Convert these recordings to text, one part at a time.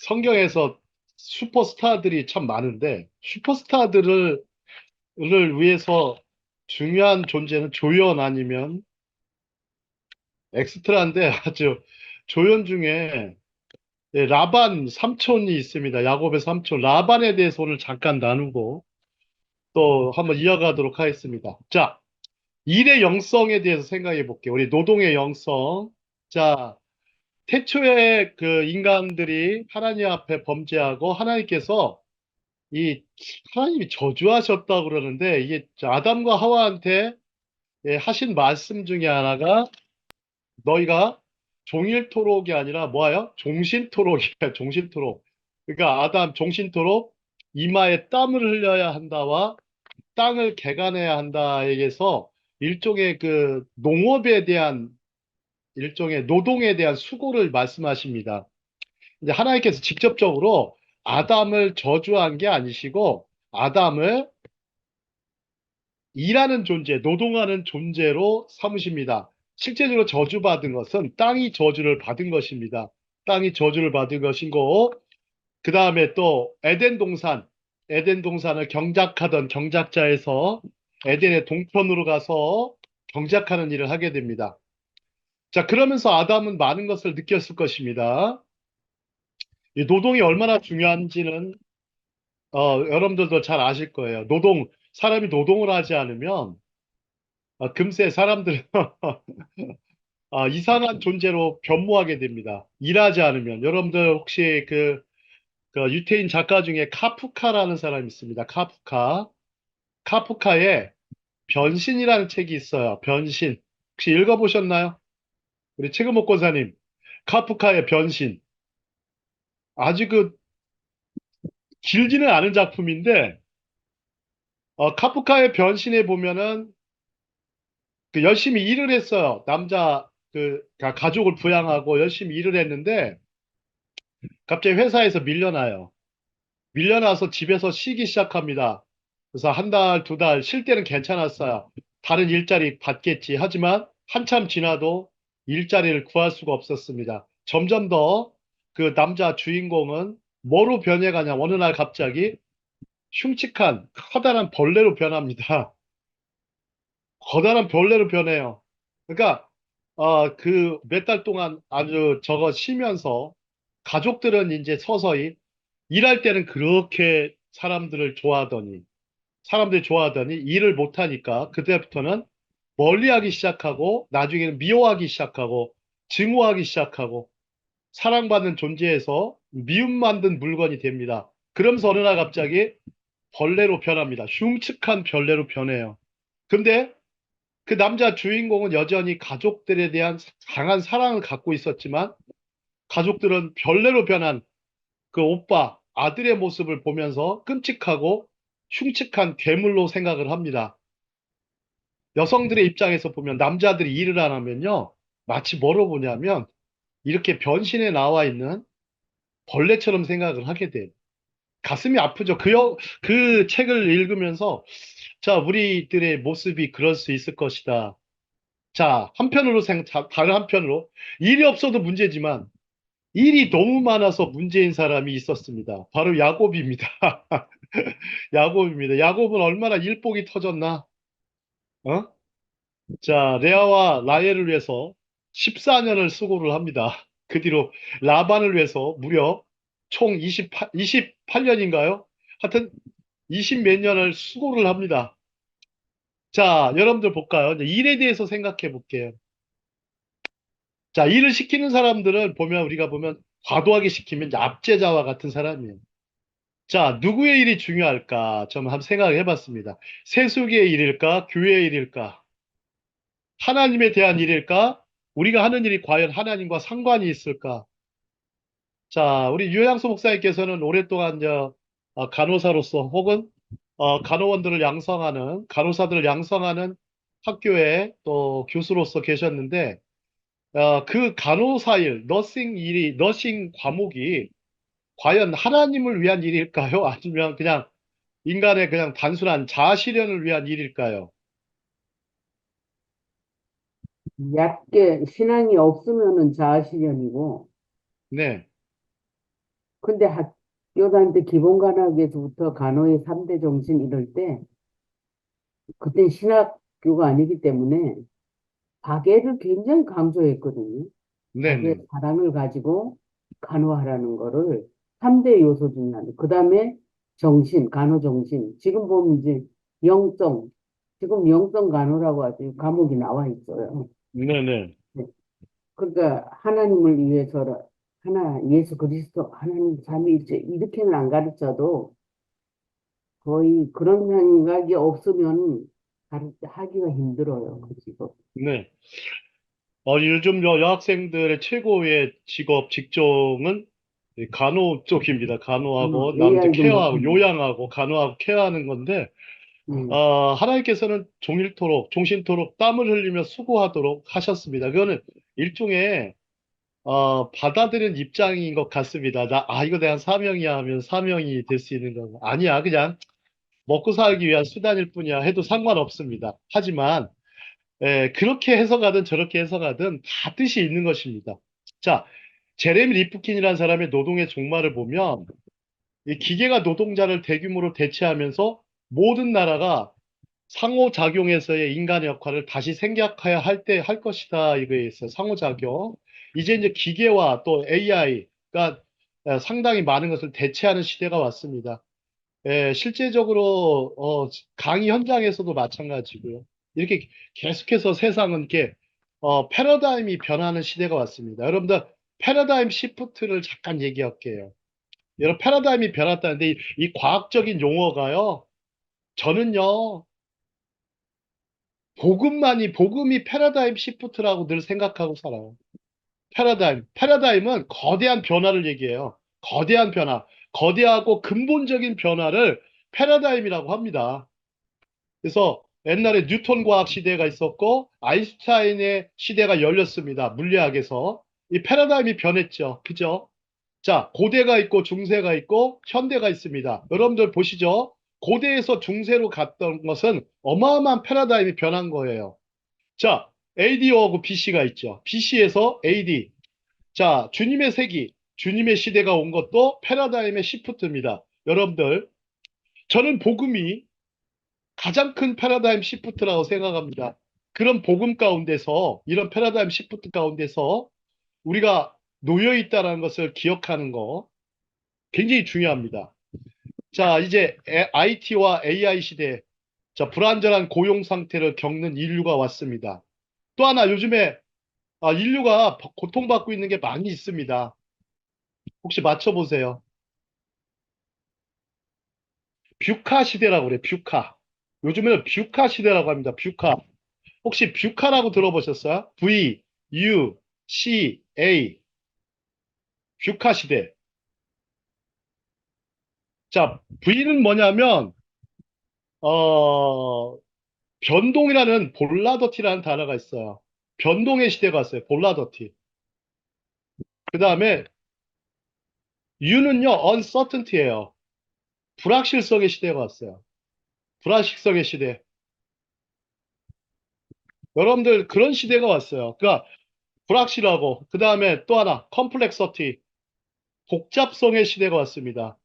성경에서 슈퍼스타들이 참 많은데, 슈퍼스타들을 위해서 중요한 존재는 조연 아니면 엑스트라인데, 아주 조연 중에 라반 삼촌이 있습니다. 야곱의 삼촌. 라반에 대해서 오늘 잠깐 나누고 또 한번 이어가도록 하겠습니다. 자, 일의 영성에 대해서 생각해 볼게요. 우리 노동의 영성. 자, 태초에 그 인간들이 하나님 앞에 범죄하고 하나님께서 이 하나님이 저주하셨다고 그러는데 이게 아담과 하와한테 하신 말씀 중에 하나가 너희가 종일토록이 아니라 뭐예요? 종신토록이야, 종신토록. 그러니까 아담 종신토록 이마에 땀을 흘려야 한다와 땅을 개간해야 한다에게서 일종의 그 농업에 대한 일종의 노동에 대한 수고를 말씀하십니다. 이제 하나님께서 직접적으로 아담을 저주한 게 아니시고 아담을 일하는 존재, 노동하는 존재로 삼으십니다. 실제적으로 저주받은 것은 땅이 저주를 받은 것입니다. 땅이 저주를 받은 것이고, 그 다음에 또 에덴 동산을 경작하던 경작자에서 에덴의 동편으로 가서 경작하는 일을 하게 됩니다. 자, 그러면서 아담은 많은 것을 느꼈을 것입니다. 이 노동이 얼마나 중요한지는 여러분들도 잘 아실 거예요. 사람이 노동을 하지 않으면 금세 사람들은 이상한 존재로 변모하게 됩니다. 일하지 않으면. 여러분들 혹시 그 유태인 작가 중에 카프카라는 사람이 있습니다. 카프카. 카프카의 변신이라는 책이 있어요. 변신. 혹시 읽어보셨나요? 우리 최금옥 권사님. 카프카의 변신. 아주 길지는 않은 작품인데, 카프카의 변신에 보면은 열심히 일을 했어요. 가족을 부양하고 열심히 일을 했는데, 갑자기 회사에서 밀려나요. 밀려나서 집에서 쉬기 시작합니다. 그래서 한 달, 두 달 쉴 때는 괜찮았어요. 다른 일자리 받겠지. 하지만 한참 지나도 일자리를 구할 수가 없었습니다. 점점 더 그 남자 주인공은 뭐로 변해가냐. 어느 날 갑자기 흉측한 커다란 벌레로 변합니다. 커다란 벌레로 변해요. 그러니까 그 몇 달 동안 아주 저거 쉬면서 가족들은 이제 서서히 일할 때는 그렇게 사람들이 좋아하더니 일을 못하니까 그때부터는 멀리하기 시작하고 나중에는 미워하기 시작하고 증오하기 시작하고 사랑받는 존재에서 미움 만든 물건이 됩니다. 그러면서 어느 날 갑자기 벌레로 변합니다. 흉측한 벌레로 변해요. 근데 그 남자 주인공은 여전히 가족들에 대한 강한 사랑을 갖고 있었지만 가족들은 벌레로 변한 그 아들의 모습을 보면서 끔찍하고 흉측한 괴물로 생각을 합니다. 여성들의 입장에서 보면 남자들이 일을 안 하면요. 마치 뭐로 보냐면 이렇게 변신에 나와 있는 벌레처럼 생각을 하게 돼요. 가슴이 아프죠. 그 책을 읽으면서 자, 우리들의 모습이 그럴 수 있을 것이다. 자, 다른 한편으로 일이 없어도 문제지만 일이 너무 많아서 문제인 사람이 있었습니다. 바로 야곱입니다. 야곱입니다. 야곱은 얼마나 일복이 터졌나? 어? 자, 레아와 라헬을 위해서 14년을 수고를 합니다. 그 뒤로 라반을 위해서 무려 총 28년인가요? 하여튼 20 몇 년을 수고를 합니다. 자, 여러분들 볼까요? 이제 일에 대해서 생각해 볼게요. 자, 일을 시키는 사람들은 우리가 보면 과도하게 시키면 압제자와 같은 사람이에요. 자, 누구의 일이 중요할까? 좀 한번 생각해 봤습니다. 세속의 일일까? 교회의 일일까? 하나님에 대한 일일까? 우리가 하는 일이 과연 하나님과 상관이 있을까? 자, 우리 유양수 목사님께서는 오랫동안 간호사로서 혹은 간호사들을 양성하는 학교에 또 교수로서 계셨는데, 그 간호사 너싱 과목이 과연 하나님을 위한 일일까요? 아니면 그냥 인간의 그냥 단순한 자아 실현을 위한 일일까요? 얕게 신앙이 없으면은 자아실현이고 네, 근데 학교 다닐 때 기본관학에서부터 간호의 3대 정신 이럴 때, 그때 신학교가 아니기 때문에 박애를 굉장히 강조했거든요. 박애, 네네. 사랑을 가지고 간호하라는 거를 3대 요소 중에 하나. 그 다음에 정신, 간호 정신. 지금 보면 이제 영성, 지금 영성 간호라고 아주 과목이 나와 있어요. 네네. 네. 그러니까 하나님을 위해서 하나 예수 그리스도 하나님 삼위일체 이렇게는 안 가르쳐도 거의 그런 생각이 없으면 하기가 힘들어요. 그 직업. 네. 요즘 여학생들의 최고의 직업, 직종은 이 간호 쪽입니다. 간호하고 남들 AI도 케어하고 못합니다. 요양하고 간호하고 케어하는 건데, 네. 하나님께서는 종일토록, 종신토록 땀을 흘리며 수고하도록 하셨습니다. 그거는 일종의 받아들인 입장인 것 같습니다. 이거 내가 사명이야 하면 사명이 될 수 있는 거. 아니야, 그냥 먹고 살기 위한 수단일 뿐이야 해도 상관없습니다. 하지만 그렇게 해석하든 저렇게 해석하든 다 뜻이 있는 것입니다. 자, 제레미 리프킨이라는 사람의 노동의 종말을 보면 이 기계가 노동자를 대규모로 대체하면서 모든 나라가 상호작용에서의 인간의 역할을 다시 생각해야 할 때 할 것이다. 이거에 있어요. 상호작용. 이제 기계와 또 AI가 상당히 많은 것을 대체하는 시대가 왔습니다. 실제적으로 강의 현장에서도 마찬가지고요. 이렇게 계속해서 세상은 이렇게 패러다임이 변하는 시대가 왔습니다. 여러분들 패러다임 시프트를 잠깐 얘기할게요. 여러분 패러다임이 변했다는데 이 과학적인 용어가요. 저는요 복음이 패러다임 시프트라고 늘 생각하고 살아요. 패러다임은 거대한 변화를 얘기해요. 거대한 변화, 거대하고 근본적인 변화를 패러다임이라고 합니다. 그래서 옛날에 뉴턴 과학 시대가 있었고 아인슈타인의 시대가 열렸습니다. 물리학에서. 이 패러다임이 변했죠. 그죠? 자, 고대가 있고 중세가 있고 현대가 있습니다. 여러분들 보시죠. 고대에서 중세로 갔던 것은 어마어마한 패러다임이 변한 거예요. 자, AD하고 BC가 있죠. BC에서 AD. 자, 주님의 세기, 주님의 시대가 온 것도 패러다임의 시프트입니다. 여러분들, 저는 복음이 가장 큰 패러다임 시프트라고 생각합니다. 그런 복음 가운데서, 이런 패러다임 시프트 가운데서 우리가 놓여 있다는 것을 기억하는 거 굉장히 중요합니다. 자, 이제 IT와 AI 시대, 자, 불안정한 고용 상태를 겪는 인류가 왔습니다. 또 하나 요즘에 인류가 고통받고 있는 게 많이 있습니다. 혹시 맞춰보세요. 뷰카 시대라고 그래, 뷰카. 요즘에는 뷰카 시대라고 합니다, 뷰카. 혹시 뷰카라고 들어보셨어요? V, U, C, A. 뷰카 시대. 자, V는 뭐냐면, 어, 변동이라는 볼라더티라는 단어가 있어요. 변동의 시대가 왔어요, 볼라더티. 그 다음에 U는요, uncertainty예요. 불확실성의 시대가 왔어요. 불확실성의 시대. 여러분들 그런 시대가 왔어요. 그러니까 불확실하고 그 다음에 또 하나 컴플렉서티 복잡성의 시대가 왔습니다.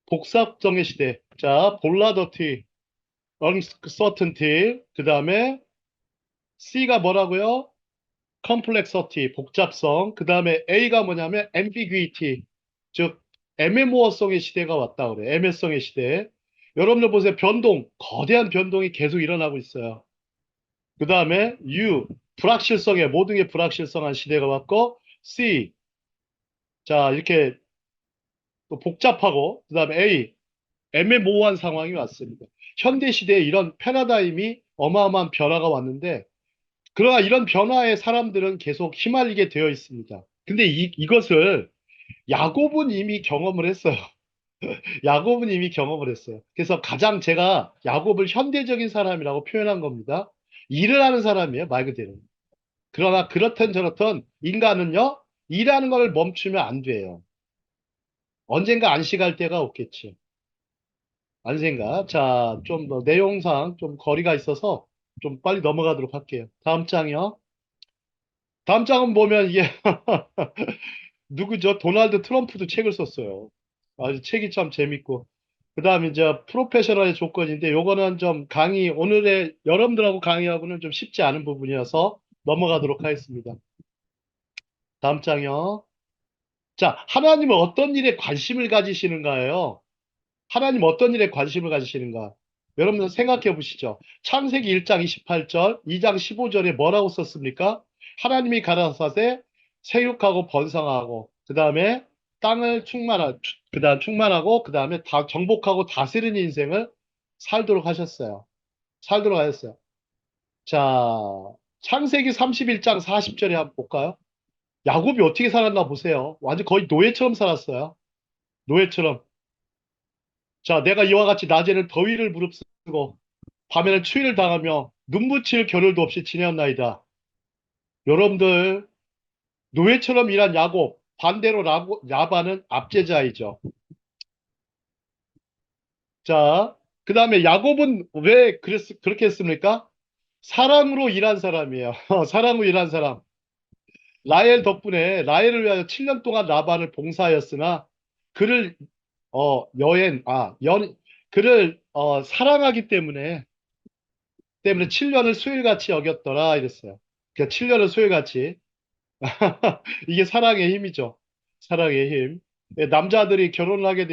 복잡성의 시대. 자, 볼라더티, uncertainty 그 다음에 C가 뭐라고요? 컴플렉서티 복잡성. 그 다음에 A가 뭐냐면 ambiguity 즉 애매모호성의 시대가 왔다 그래. 애매성의 시대. 여러분들 보세요. 변동 거대한 변동이 계속 일어나고 있어요. 그 다음에 U 불확실성의 모든 게 불확실성한 시대가 왔고 C 자 이렇게 또 복잡하고 그다음에 A 애매모호한 상황이 왔습니다. 현대 시대에 이런 패러다임이 어마어마한 변화가 왔는데 그러나 이런 변화에 사람들은 계속 휘말리게 되어 있습니다. 근데 이것을 야곱은 이미 경험을 했어요. 야곱은 이미 경험을 했어요. 그래서 가장 제가 야곱을 현대적인 사람이라고 표현한 겁니다. 일을 하는 사람이에요, 말 그대로. 그러나 그렇든 저렇든 인간은요, 일하는 걸 멈추면 안 돼요. 언젠가 안식할 때가 없겠죠. 안생각. 자, 좀 더 내용상 좀 거리가 있어서 좀 빨리 넘어가도록 할게요. 다음 장이요. 다음 장은 보면 이게 누구죠? 도널드 트럼프도 책을 썼어요. 아주 책이 참 재밌고. 그 다음에 이제 프로페셔널의 조건인데 요거는 좀 오늘의 여러분들하고 강의하고는 좀 쉽지 않은 부분이어서 넘어가도록 하겠습니다. 다음 장이요. 자, 하나님은 어떤 일에 관심을 가지시는가요? 하나님 어떤 일에 관심을 가지시는가? 여러분들 생각해 보시죠. 창세기 1장 28절, 2장 15절에 뭐라고 썼습니까? 하나님이 가라사대 생육하고 번성하고, 그 다음에 땅을 충만하고, 그 다음에 다 정복하고 다스리는 인생을 살도록 하셨어요. 살도록 하셨어요. 자, 창세기 31장 40절에 한번 볼까요? 야곱이 어떻게 살았나 보세요. 완전 거의 노예처럼 살았어요. 노예처럼. 자, 내가 이와 같이 낮에는 더위를 무릅쓰고 밤에는 추위를 당하며 눈붙일 겨를도 없이 지내었나이다. 여러분들, 노예처럼 일한 야곱, 반대로 야반은 압제자이죠. 자, 그 다음에 야곱은 왜 그렇게 했습니까? 사랑으로 일한 사람이에요. 사랑으로 일한 사람. 라헬 덕분에 라헬을 위하여 7년 동안 라반을 봉사하였으나 그를 그를 사랑하기 때문에 7년을 수일같이 여겼더라 이랬어요. 그러니까 7년을 수일같이. 이게 사랑의 힘이죠. 사랑의 힘. 예, 남자들이 결혼하면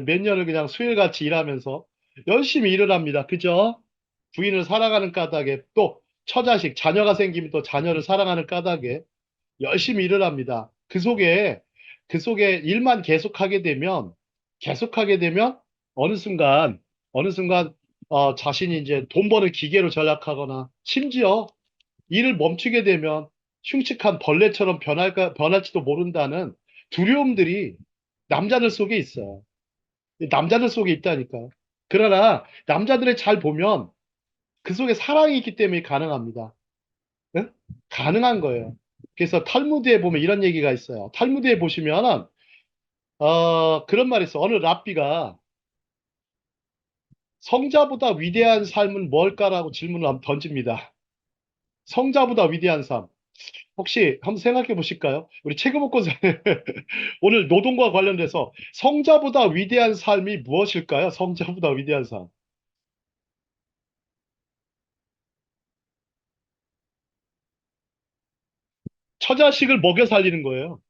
몇 년을 그냥 수일같이 일하면서 열심히 일을 합니다. 그죠? 부인을 사랑하는 까닭에 또 처자식, 자녀가 생기면 또 자녀를 사랑하는 까닭에 열심히 일을 합니다. 그 속에 일만 계속하게 되면 어느 순간 자신이 이제 돈 버는 기계로 전락하거나 심지어 일을 멈추게 되면 흉측한 벌레처럼 변할지도 모른다는 두려움들이 남자들 속에 있어요. 남자들 속에 있다니까. 그러나 남자들을 잘 보면 그 속에 사랑이 있기 때문에 가능합니다. 응? 가능한 거예요. 그래서 탈무드에 보면 이런 얘기가 있어요. 탈무드에 보시면 그런 말이 있어. 어느 랍비가 성자보다 위대한 삶은 뭘까라고 질문을 한번 던집니다. 성자보다 위대한 삶. 혹시 한번 생각해 보실까요? 우리 최금옥 오늘 노동과 관련돼서 성자보다 위대한 삶이 무엇일까요? 성자보다 위대한 삶. 처자식을 먹여 살리는 거예요.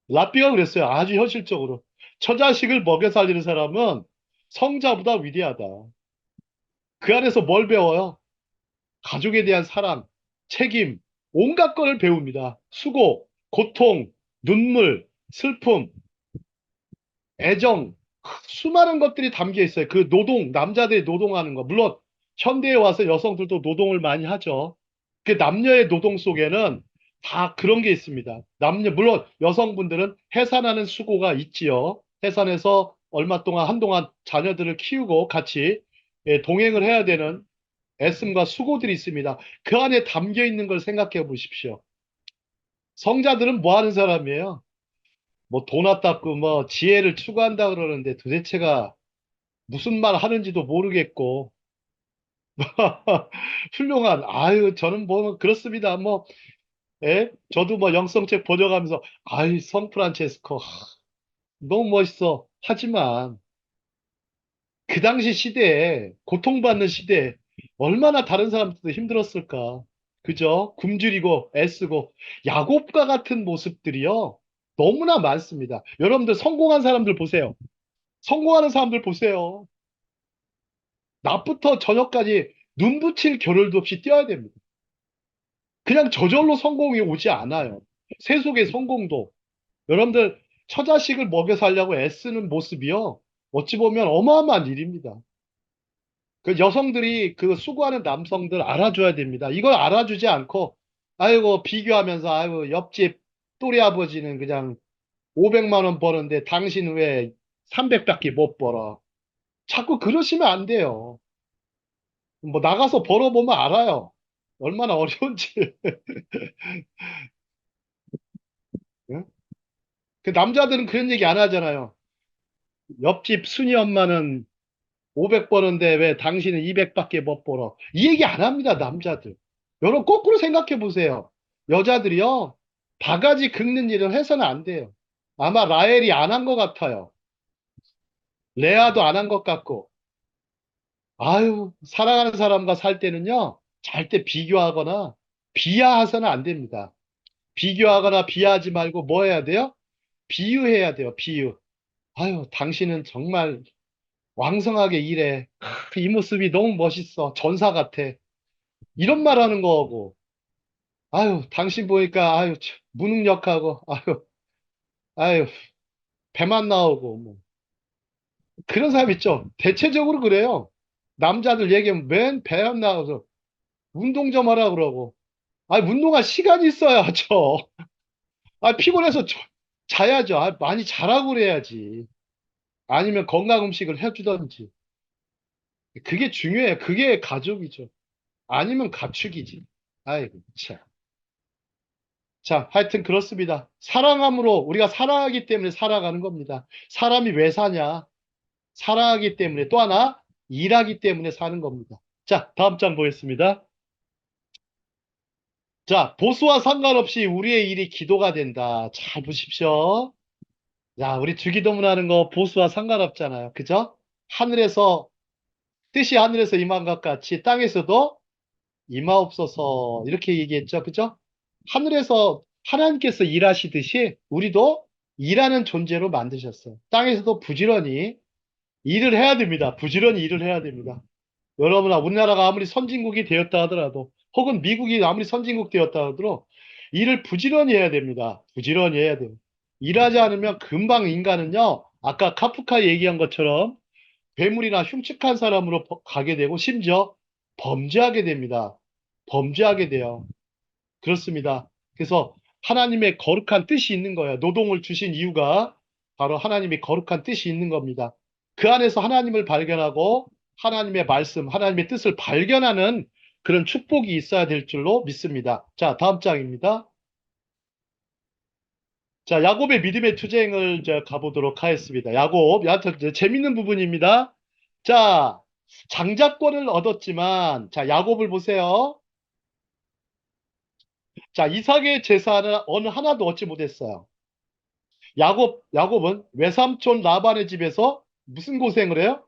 랍비가 그랬어요. 아주 현실적으로. 처자식을 먹여 살리는 사람은 성자보다 위대하다. 그 안에서 뭘 배워요? 가족에 대한 사랑, 책임, 온갖 것을 배웁니다. 수고, 고통, 눈물, 슬픔, 애정, 수많은 것들이 담겨 있어요. 그 남자들이 노동하는 거. 물론, 현대에 와서 여성들도 노동을 많이 하죠. 그 남녀의 노동 속에는 다 그런 게 있습니다. 물론 여성분들은 해산하는 수고가 있지요. 해산해서 한동안 자녀들을 키우고 같이 동행을 해야 되는 애씀과 수고들이 있습니다. 그 안에 담겨 있는 걸 생각해 보십시오. 성자들은 뭐 하는 사람이에요? 뭐 돈 아깝고 뭐 지혜를 추구한다 그러는데 도대체가 무슨 말 하는지도 모르겠고 저는 뭐 그렇습니다. 뭐 저도 뭐 영성책 번역하면서 성 프란체스코 너무 멋있어. 하지만 그 당시 시대에 고통받는 시대에 얼마나 다른 사람들도 힘들었을까. 그죠? 굶주리고 애쓰고 야곱과 같은 모습들이요. 너무나 많습니다. 여러분들 성공한 사람들 보세요. 성공하는 사람들 보세요. 낮부터 저녁까지 눈 붙일 겨를도 없이 뛰어야 됩니다. 그냥 저절로 성공이 오지 않아요. 세속의 성공도. 여러분들 처자식을 먹여 살려고 애쓰는 모습이요. 어찌 보면 어마어마한 일입니다. 그 여성들이 그 수고하는 남성들 알아줘야 됩니다. 이걸 알아주지 않고 아이고 비교하면서 아이고 옆집 또래 아버지는 그냥 500만 원 버는데 당신 왜 300밖에 못 벌어. 자꾸 그러시면 안 돼요. 뭐 나가서 벌어보면 알아요. 얼마나 어려운지. 응? 그 남자들은 그런 얘기 안 하잖아요. 옆집 순이 엄마는 500 버는데 왜 당신은 200밖에 못 벌어. 이 얘기 안 합니다, 남자들. 여러분 거꾸로 생각해 보세요. 여자들이요, 바가지 긁는 일을 해서는 안 돼요. 아마 라헬이 안 한 것 같아요. 레아도 안 한 것 같고. 아유, 사랑하는 사람과 살 때는요, 절대 비교하거나 비하해서는 안 됩니다. 비교하거나 비하하지 말고 뭐 해야 돼요? 비유해야 돼요, 비유. 아유, 당신은 정말 왕성하게 일해. 이 모습이 너무 멋있어. 전사 같아. 이런 말 하는 거고. 아유, 당신 보니까, 아유, 참, 무능력하고, 아유, 배만 나오고, 뭐. 그런 사람 있죠. 대체적으로 그래요. 남자들 얘기하면 맨 배만 나와서 운동 좀 하라 그러고. 아니, 운동할 시간이 있어야죠. 아, 피곤해서 자야죠. 아, 많이 자라고 그래야지. 아니면 건강 음식을 해주던지. 그게 중요해요. 그게 가족이죠. 아니면 가축이지. 아이고, 참. 자, 하여튼 그렇습니다. 사랑함으로 우리가 사랑하기 때문에 살아가는 겁니다. 사람이 왜 사냐? 사랑하기 때문에 또 하나 일하기 때문에 사는 겁니다. 자, 다음 장 보겠습니다. 자, 보수와 상관없이 우리의 일이 기도가 된다. 잘 보십시오. 자, 우리 주기도문 하는 거 보수와 상관없잖아요. 그죠? 하늘에서 뜻이 하늘에서 임한 것 같이 땅에서도 임하옵소서 이렇게 얘기했죠. 그죠? 하늘에서 하나님께서 일하시듯이 우리도 일하는 존재로 만드셨어요. 땅에서도 부지런히 일을 해야 됩니다. 부지런히 일을 해야 됩니다. 여러분아, 우리나라가 아무리 선진국이 되었다 하더라도 혹은 미국이 아무리 선진국 되었다 하더라도 일을 부지런히 해야 됩니다. 부지런히 해야 돼요. 일하지 않으면 금방 인간은요, 아까 카프카 얘기한 것처럼 괴물이나 흉측한 사람으로 가게 되고 심지어 범죄하게 됩니다. 범죄하게 돼요. 그렇습니다. 그래서 하나님의 거룩한 뜻이 있는 거예요. 노동을 주신 이유가 바로 하나님의 거룩한 뜻이 있는 겁니다. 그 안에서 하나님을 발견하고 하나님의 말씀, 하나님의 뜻을 발견하는 그런 축복이 있어야 될 줄로 믿습니다. 자, 다음 장입니다. 자, 야곱의 믿음의 투쟁을 이제 가보도록 하겠습니다. 야곱, 재밌는 부분입니다. 자, 장자권을 얻었지만, 자, 야곱을 보세요. 자, 이삭의 재산을 어느 하나도 얻지 못했어요. 야곱은 외삼촌 라반의 집에서 무슨 고생을 해요?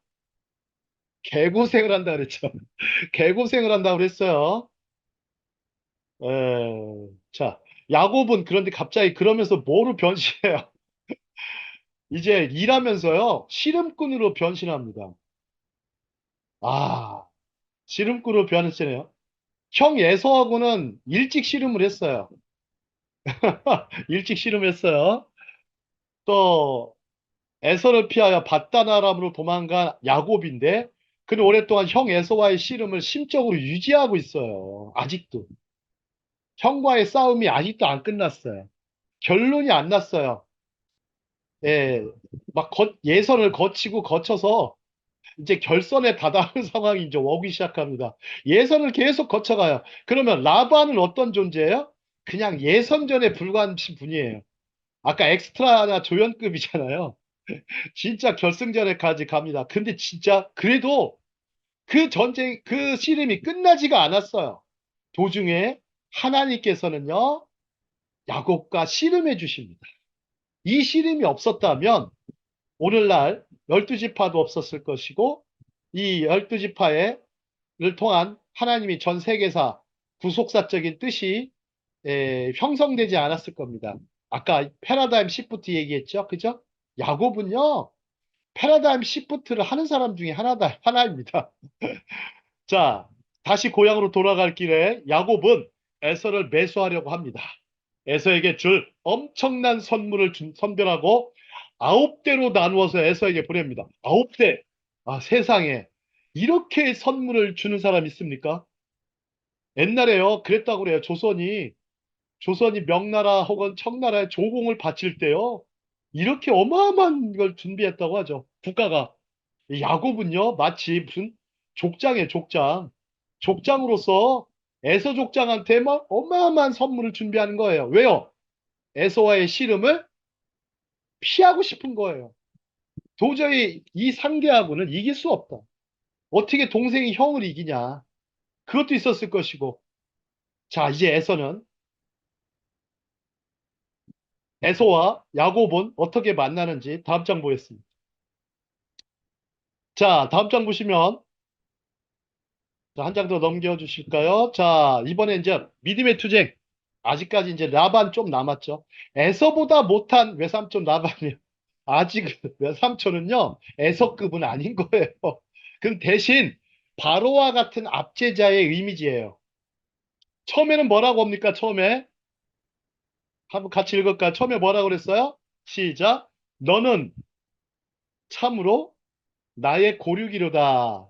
개고생을 한다 그랬죠. 개고생을 한다 그랬어요. 자, 야곱은 그런데 갑자기 그러면서 뭐로 변신해요? 이제 일하면서요, 씨름꾼으로 변신합니다. 아, 씨름꾼으로 변했잖아요. 형 에서하고는 일찍 씨름을 했어요. 일찍 씨름했어요. 또 에서를 피하여 밧다나람으로 도망간 야곱인데 그는 오랫동안 형 에서와의 씨름을 심적으로 유지하고 있어요. 아직도. 형과의 싸움이 아직도 안 끝났어요. 결론이 안 났어요. 예, 막 예선을 거치고 거쳐서 이제 결선에 다다른 상황이 이제 오기 시작합니다. 예선을 계속 거쳐가요. 그러면 라반은 어떤 존재예요? 그냥 예선전에 불과한 분이에요. 아까 엑스트라나 조연급이잖아요. 진짜 결승전에까지 갑니다. 근데 진짜 그래도 그 전쟁, 그 씨름이 끝나지가 않았어요. 도중에 하나님께서는요, 야곱과 씨름해 주십니다. 이 씨름이 없었다면 오늘날 12지파도 없었을 것이고 이 12지파를 통한 하나님이 전 세계사 구속사적인 뜻이 형성되지 않았을 겁니다. 아까 패러다임 시프트 얘기했죠. 그죠? 야곱은요, 패러다임 시프트를 하는 사람 중에 하나입니다. 자, 다시 고향으로 돌아갈 길에 야곱은 에서를 매수하려고 합니다. 에서에게 줄 엄청난 선물을 선별하고 9대로 나누어서 에서에게 보냅니다. 9대. 아, 세상에 이렇게 선물을 주는 사람 있습니까? 옛날에요, 그랬다고 그래요. 조선이 명나라 혹은 청나라에 조공을 바칠 때요. 이렇게 어마어마한 걸 준비했다고 하죠. 국가가. 야곱은요, 마치 무슨 족장이에요, 족장. 족장으로서 에서 족장한테 막 어마어마한 선물을 준비하는 거예요. 왜요? 에서와의 씨름을 피하고 싶은 거예요. 도저히 이 상대하고는 이길 수 없다. 어떻게 동생이 형을 이기냐. 그것도 있었을 것이고. 자, 이제 에서는 에서와 야곱은 어떻게 만나는지 다음 장 보겠습니다. 자, 다음 장 보시면 한 장 더 넘겨주실까요? 자, 이번에 이제 믿음의 투쟁. 아직까지 이제 라반 좀 남았죠. 에서보다 못한 외삼촌 라반이요. 아직 외삼촌은요, 에서급은 아닌 거예요. 그럼 대신 바로와 같은 압제자의 이미지예요. 처음에는 뭐라고 합니까? 처음에 한번 같이 읽을까요? 처음에 뭐라고 그랬어요? 시작. 너는 참으로 나의 고류기로다.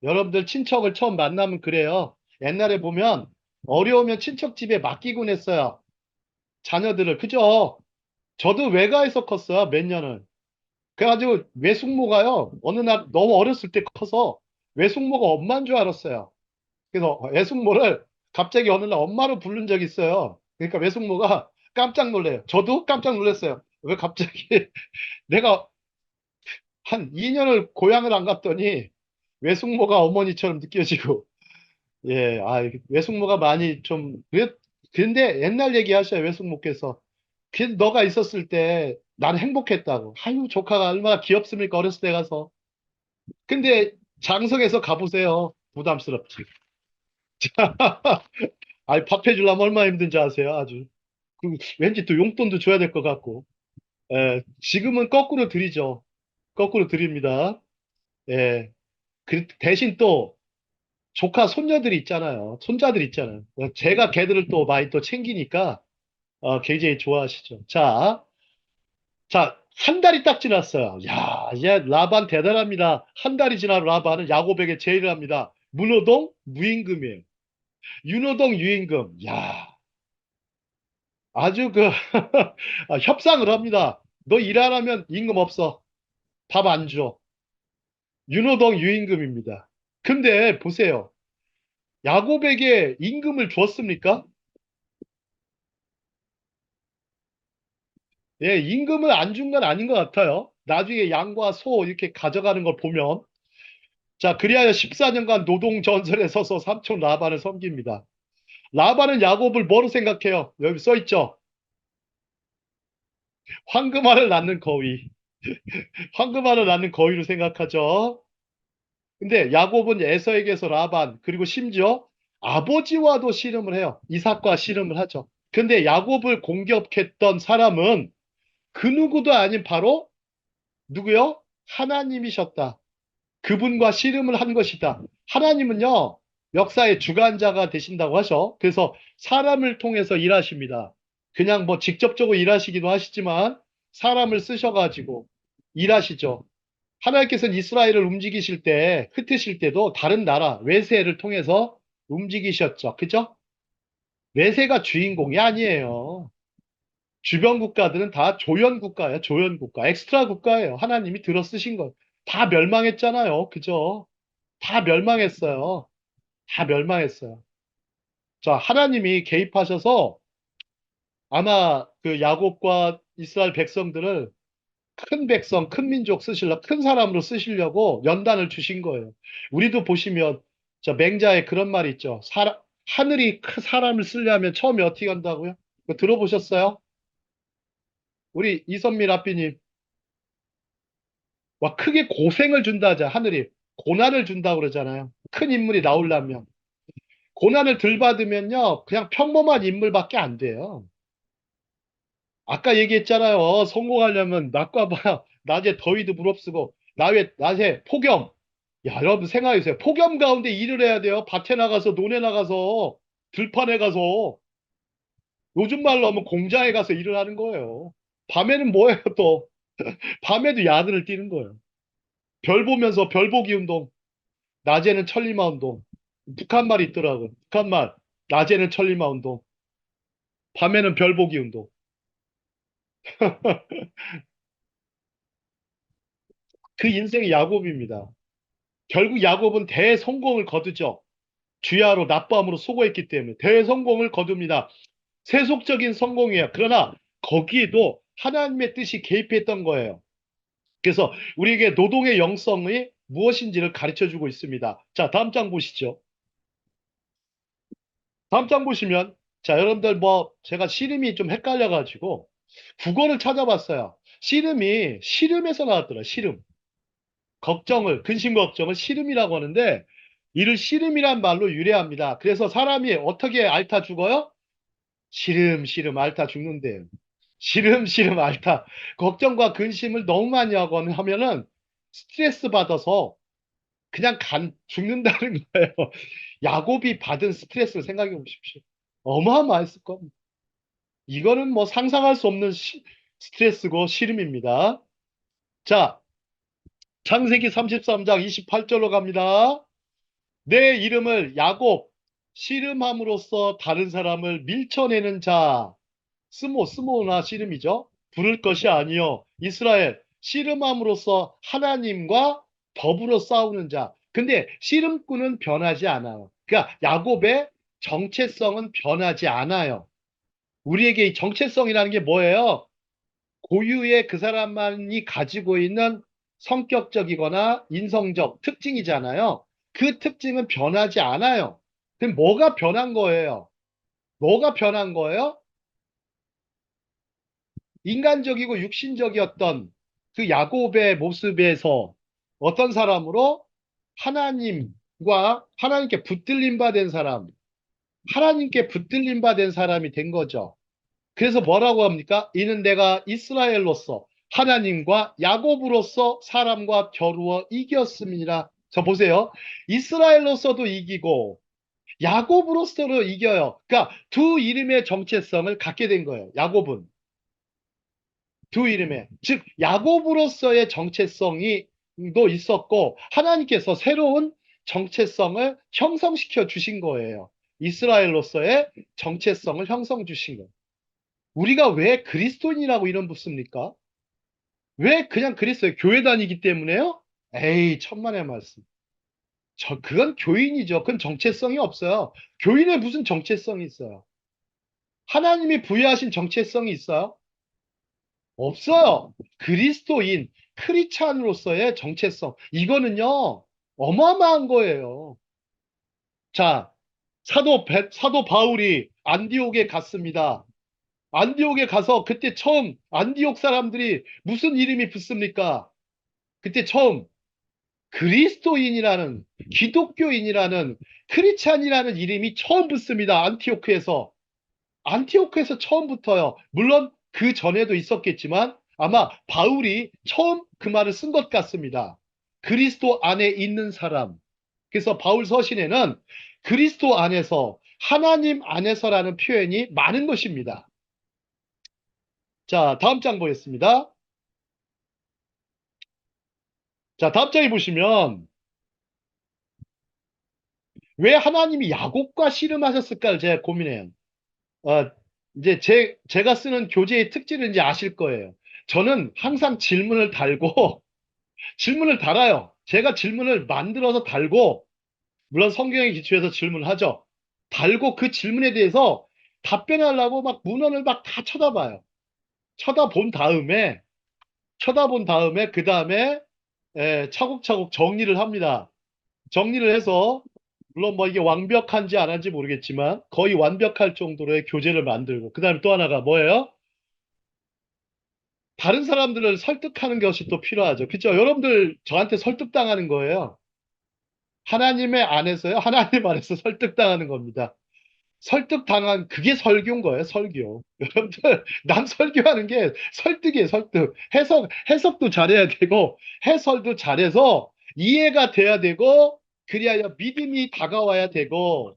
여러분들 친척을 처음 만나면 그래요. 옛날에 보면 어려우면 친척 집에 맡기곤 했어요. 자녀들을. 그죠? 저도 외가에서 컸어요. 몇 년을. 그래가지고 외숙모가요. 어느 날 너무 어렸을 때 커서 외숙모가 엄마인 줄 알았어요. 그래서 외숙모를 갑자기 어느 날 엄마로 부른 적이 있어요. 그러니까 외숙모가 깜짝 놀래요. 저도 깜짝 놀랐어요. 왜 갑자기 내가 한 2년을 고향을 안 갔더니 외숙모가 어머니처럼 느껴지고 예, 외숙모가 많이 좀, 근데 옛날 얘기 하셔요, 외숙모께서. 너가 있었을 때 나는 행복했다고. 아유, 조카가 얼마나 귀엽습니까, 어렸을 때 가서. 근데 장성에서 가보세요. 부담스럽지. 밥 해주려면 얼마나 힘든지 아세요, 아주. 왠지 또 용돈도 줘야 될 것 같고. 예, 지금은 거꾸로 드리죠. 거꾸로 드립니다. 예, 대신 또 조카 손녀들이 있잖아요. 손자들 있잖아요. 제가 걔들을 또 많이 또 챙기니까 굉장히 좋아하시죠. 자, 한 달이 딱 지났어요. 야, 이제 라반 대단합니다. 한 달이 지난 라반은 야곱에게 제의를 합니다. 문호동 무임금이에요. 윤호동 유임금. 야, 아주 협상을 합니다. 너 일 안 하면 임금 없어. 밥 안 줘. 윤호동 유임금입니다. 근데 보세요. 야곱에게 임금을 줬습니까? 예, 임금을 안 준 건 아닌 것 같아요. 나중에 양과 소 이렇게 가져가는 걸 보면 자, 그리하여 14년간 노동 전선에 서서 삼촌 라반을 섬깁니다. 라반은 야곱을 뭐로 생각해요? 여기 써 있죠. 황금알을 낳는 거위. 황금알을 낳는 거위로 생각하죠. 근데 야곱은 에서에게서 라반 그리고 심지어 아버지와도 씨름을 해요. 이삭과 씨름을 하죠. 근데 야곱을 공격했던 사람은 그 누구도 아닌 바로 누구요? 하나님이셨다. 그분과 씨름을 한 것이다. 하나님은요, 역사의 주관자가 되신다고 하셔. 그래서 사람을 통해서 일하십니다. 그냥 뭐 직접적으로 일하시기도 하시지만 사람을 쓰셔가지고 일하시죠. 하나님께서는 이스라엘을 움직이실 때, 흩으실 때도 다른 나라, 외세를 통해서 움직이셨죠. 그죠? 외세가 주인공이 아니에요. 주변 국가들은 다 조연 국가예요. 조연 국가. 엑스트라 국가예요. 하나님이 들어 쓰신 거. 다 멸망했잖아요. 그죠? 다 멸망했어요. 다 멸망했어요. 자, 하나님이 개입하셔서 아마 그 야곱과 이스라엘 백성들을 큰 백성, 큰 민족 쓰시려고, 큰 사람으로 쓰시려고 연단을 주신 거예요. 우리도 보시면, 저 맹자에 그런 말이 있죠. 하늘이 사람을 쓰려면 처음에 어떻게 한다고요? 그거 들어보셨어요? 우리 이선미 라삐님, 와, 크게 고생을 준다 하자, 하늘이. 고난을 준다고 그러잖아요. 큰 인물이 나오려면. 고난을 덜 받으면요, 그냥 평범한 인물밖에 안 돼요. 아까 얘기했잖아요. 성공하려면 낮과 밤, 낮에 더위도 무릅쓰고, 낮에 폭염. 야, 여러분 생각해보세요. 폭염 가운데 일을 해야 돼요. 밭에 나가서, 논에 나가서, 들판에 가서, 요즘 말로 하면 공장에 가서 일을 하는 거예요. 밤에는 뭐예요, 또? 밤에도 야근을 뛰는 거예요. 별 보면서 별 보기 운동, 낮에는 천리마 운동. 북한 말 있더라고요. 북한 말. 낮에는 천리마 운동, 밤에는 별 보기 운동. 그 인생이 야곱입니다. 결국 야곱은 대성공을 거두죠. 주야로 나빠함으로 수고했기 때문에 대성공을 거둡니다. 세속적인 성공이에요. 그러나 거기에도 하나님의 뜻이 개입했던 거예요. 그래서 우리에게 노동의 영성이 무엇인지를 가르쳐 주고 있습니다. 자, 다음 장 보시죠. 다음 장 보시면 자, 여러분들 뭐 제가 씨름이 좀 헷갈려 가지고 국어를 찾아봤어요. 씨름이 씨름에서 나왔더라. 씨름. 걱정을, 근심 걱정을 씨름이라고 하는데 이를 씨름이란 말로 유래합니다. 그래서 사람이 어떻게 앓다 죽어요? 시름 시름 앓다 죽는데요. 시름 시름 앓다. 걱정과 근심을 너무 많이 하면은 스트레스 받아서 그냥 죽는다는 거예요. 야곱이 받은 스트레스를 생각해 보십시오. 어마어마했을 겁니다. 이거는 뭐 상상할 수 없는 스트레스고 시름입니다. 자, 창세기 33장 28절로 갑니다. 내 이름을 야곱, 씨름함으로써 다른 사람을 밀쳐내는 자, 스모나 씨름이죠. 부를 것이 아니요. 이스라엘, 씨름함으로써 하나님과 더불어 싸우는 자. 근데 씨름꾼은 변하지 않아요. 그러니까 야곱의 정체성은 변하지 않아요. 우리에게 이 정체성이라는 게 뭐예요? 고유의 그 사람만이 가지고 있는 성격적이거나 인성적 특징이잖아요. 그 특징은 변하지 않아요. 그럼 뭐가 변한 거예요? 뭐가 변한 거예요? 인간적이고 육신적이었던 그 야곱의 모습에서 어떤 사람으로 하나님과 하나님께 붙들림 받은 사람, 하나님께 붙들림 받은 사람이 된 거죠. 그래서 뭐라고 합니까? 이는 내가 이스라엘로서 하나님과 야곱으로서 사람과 겨루어 이겼습니다. 저 보세요. 이스라엘로서도 이기고 야곱으로서도 이겨요. 그러니까 두 이름의 정체성을 갖게 된 거예요. 야곱은. 두 이름에. 즉 야곱으로서의 정체성이 도 있었고 하나님께서 새로운 정체성을 형성시켜 주신 거예요. 이스라엘로서의 정체성을 형성 주신 거예요. 우리가 왜 그리스도인이라고 이름 붙습니까? 왜 그냥 그리스도의 교회 다니기 때문에요? 에이, 천만의 말씀. 그건 교인이죠. 그건 정체성이 없어요. 교인에 무슨 정체성이 있어요? 하나님이 부여하신 정체성이 있어요? 없어요. 그리스도인, 크리스찬으로서의 정체성. 이거는요, 어마어마한 거예요. 자, 사도 바울이 안디옥에 갔습니다. 안디옥에 가서 그때 처음 안디옥 사람들이 무슨 이름이 붙습니까? 그때 처음 그리스도인이라는 기독교인이라는 크리스찬이라는 이름이 처음 붙습니다. 안티오크에서 처음 붙어요. 물론 그 전에도 있었겠지만 아마 바울이 처음 그 말을 쓴 것 같습니다. 그리스도 안에 있는 사람. 그래서 바울 서신에는 그리스도 안에서 하나님 안에서라는 표현이 많은 것입니다. 자, 다음 장 보겠습니다. 자, 다음 장에 보시면 왜 하나님이 야곱과 씨름하셨을까를 제가 고민해요. 어, 이제 제가 쓰는 교재의 특징은 이제 아실 거예요. 저는 항상 질문을 달고 질문을 달아요. 제가 질문을 만들어서 달고 물론 성경에 기초해서 질문하죠. 달고 그 질문에 대해서 답변하려고 막 문헌을 막 다 쳐다봐요. 쳐다본 다음에 그 다음에 차곡차곡 정리를 합니다. 정리를 해서 물론 뭐 이게 완벽한지 안 한지 모르겠지만 거의 완벽할 정도로의 교재를 만들고 그 다음에 또 하나가 뭐예요? 다른 사람들을 설득하는 것이 또 필요하죠. 그죠? 여러분들 저한테 설득당하는 거예요. 하나님의 안에서요. 하나님 안에서 설득당하는 겁니다. 설득당한 그게 설교인 거예요. 설교. 여러분들 남 설교하는 게 설득이에요. 설득. 해석도 잘해야 되고 해설도 잘해서 이해가 돼야 되고 그리하여 믿음이 다가와야 되고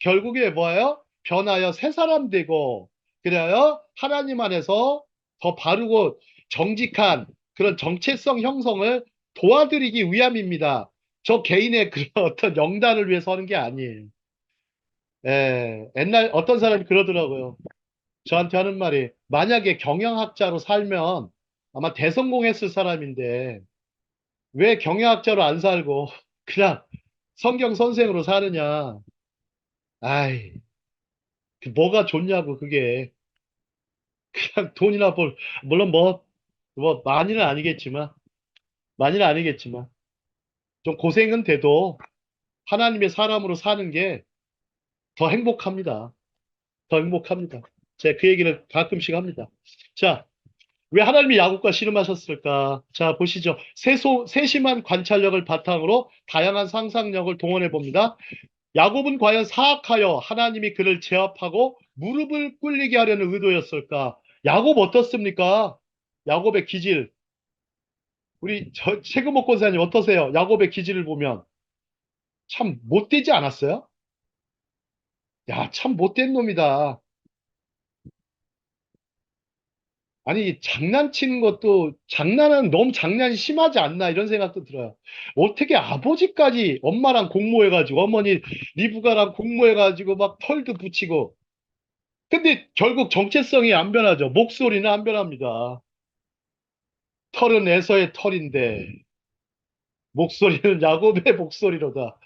결국에 뭐예요? 변하여 새 사람 되고 그래야 하나님 안에서 더 바르고 정직한 그런 정체성 형성을 도와드리기 위함입니다. 저 개인의 그런 어떤 영단을 위해서 하는 게 아니에요. 옛날 어떤 사람이 그러더라고요. 저한테 하는 말이 만약에 경영학자로 살면 아마 대성공했을 사람인데 왜 경영학자로 안 살고 그냥 성경 선생으로 사느냐. 아이, 뭐가 좋냐고 그게. 그냥 돈이나 물론 뭐 많이는 아니겠지만 좀 고생은 돼도 하나님의 사람으로 사는 게 더 행복합니다. 더 행복합니다. 제가 그 얘기를 가끔씩 합니다. 자, 왜 하나님이 야곱과 씨름하셨을까? 자, 보시죠. 세심한 관찰력을 바탕으로 다양한 상상력을 동원해 봅니다. 야곱은 과연 사악하여 하나님이 그를 제압하고 무릎을 꿇리게 하려는 의도였을까? 야곱 어떻습니까? 야곱의 기질. 우리 최금옥 권사님 어떠세요? 야곱의 기질을 보면 참 못되지 않았어요? 야, 참 못된 놈이다. 아니, 장난치는 것도, 장난은 너무 장난이 심하지 않나, 이런 생각도 들어요. 어떻게 아버지까지 엄마랑 공모해가지고, 어머니 리브가랑 공모해가지고, 막 털도 붙이고. 근데 결국 정체성이 안 변하죠. 목소리는 안 변합니다. 털은 에서의 털인데, 목소리는 야곱의 목소리로다.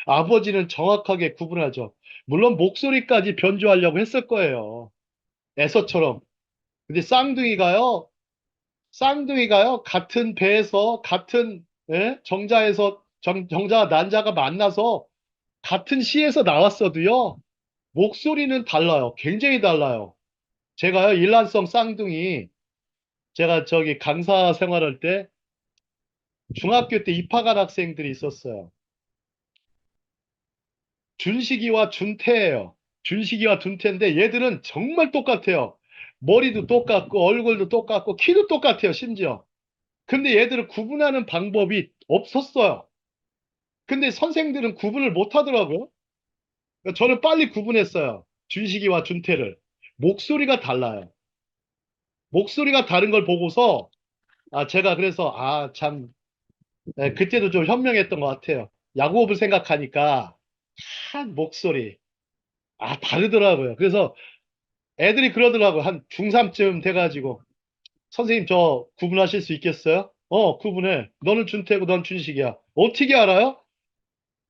아버지는 정확하게 구분하죠. 물론 목소리까지 변조하려고 했을 거예요. 에서처럼. 근데 쌍둥이가요, 같은 배에서, 같은, 예? 정자와 난자가 만나서 같은 시에서 나왔어도요, 목소리는 달라요. 굉장히 달라요. 제가요, 일란성 쌍둥이, 제가 저기 강사 생활할 때 중학교 때 입학한 학생들이 있었어요. 준식이와 준태예요. 준식이와 준태인데 얘들은 정말 똑같아요. 머리도 똑같고, 얼굴도 똑같고, 키도 똑같아요, 심지어. 근데 얘들을 구분하는 방법이 없었어요. 근데 선생들은 구분을 못 하더라고요. 그러니까 저는 빨리 구분했어요. 준식이와 준태를. 목소리가 달라요. 목소리가 다른 걸 보고서, 제가 그래서, 참, 그때도 좀 현명했던 것 같아요. 야구업을 생각하니까, 한 목소리, 다르더라고요. 그래서 애들이 그러더라고요. 한 중3쯤 돼가지고, 선생님, 저 구분하실 수 있겠어요? 구분해. 너는 준태고, 넌 준식이야. 어떻게 알아요?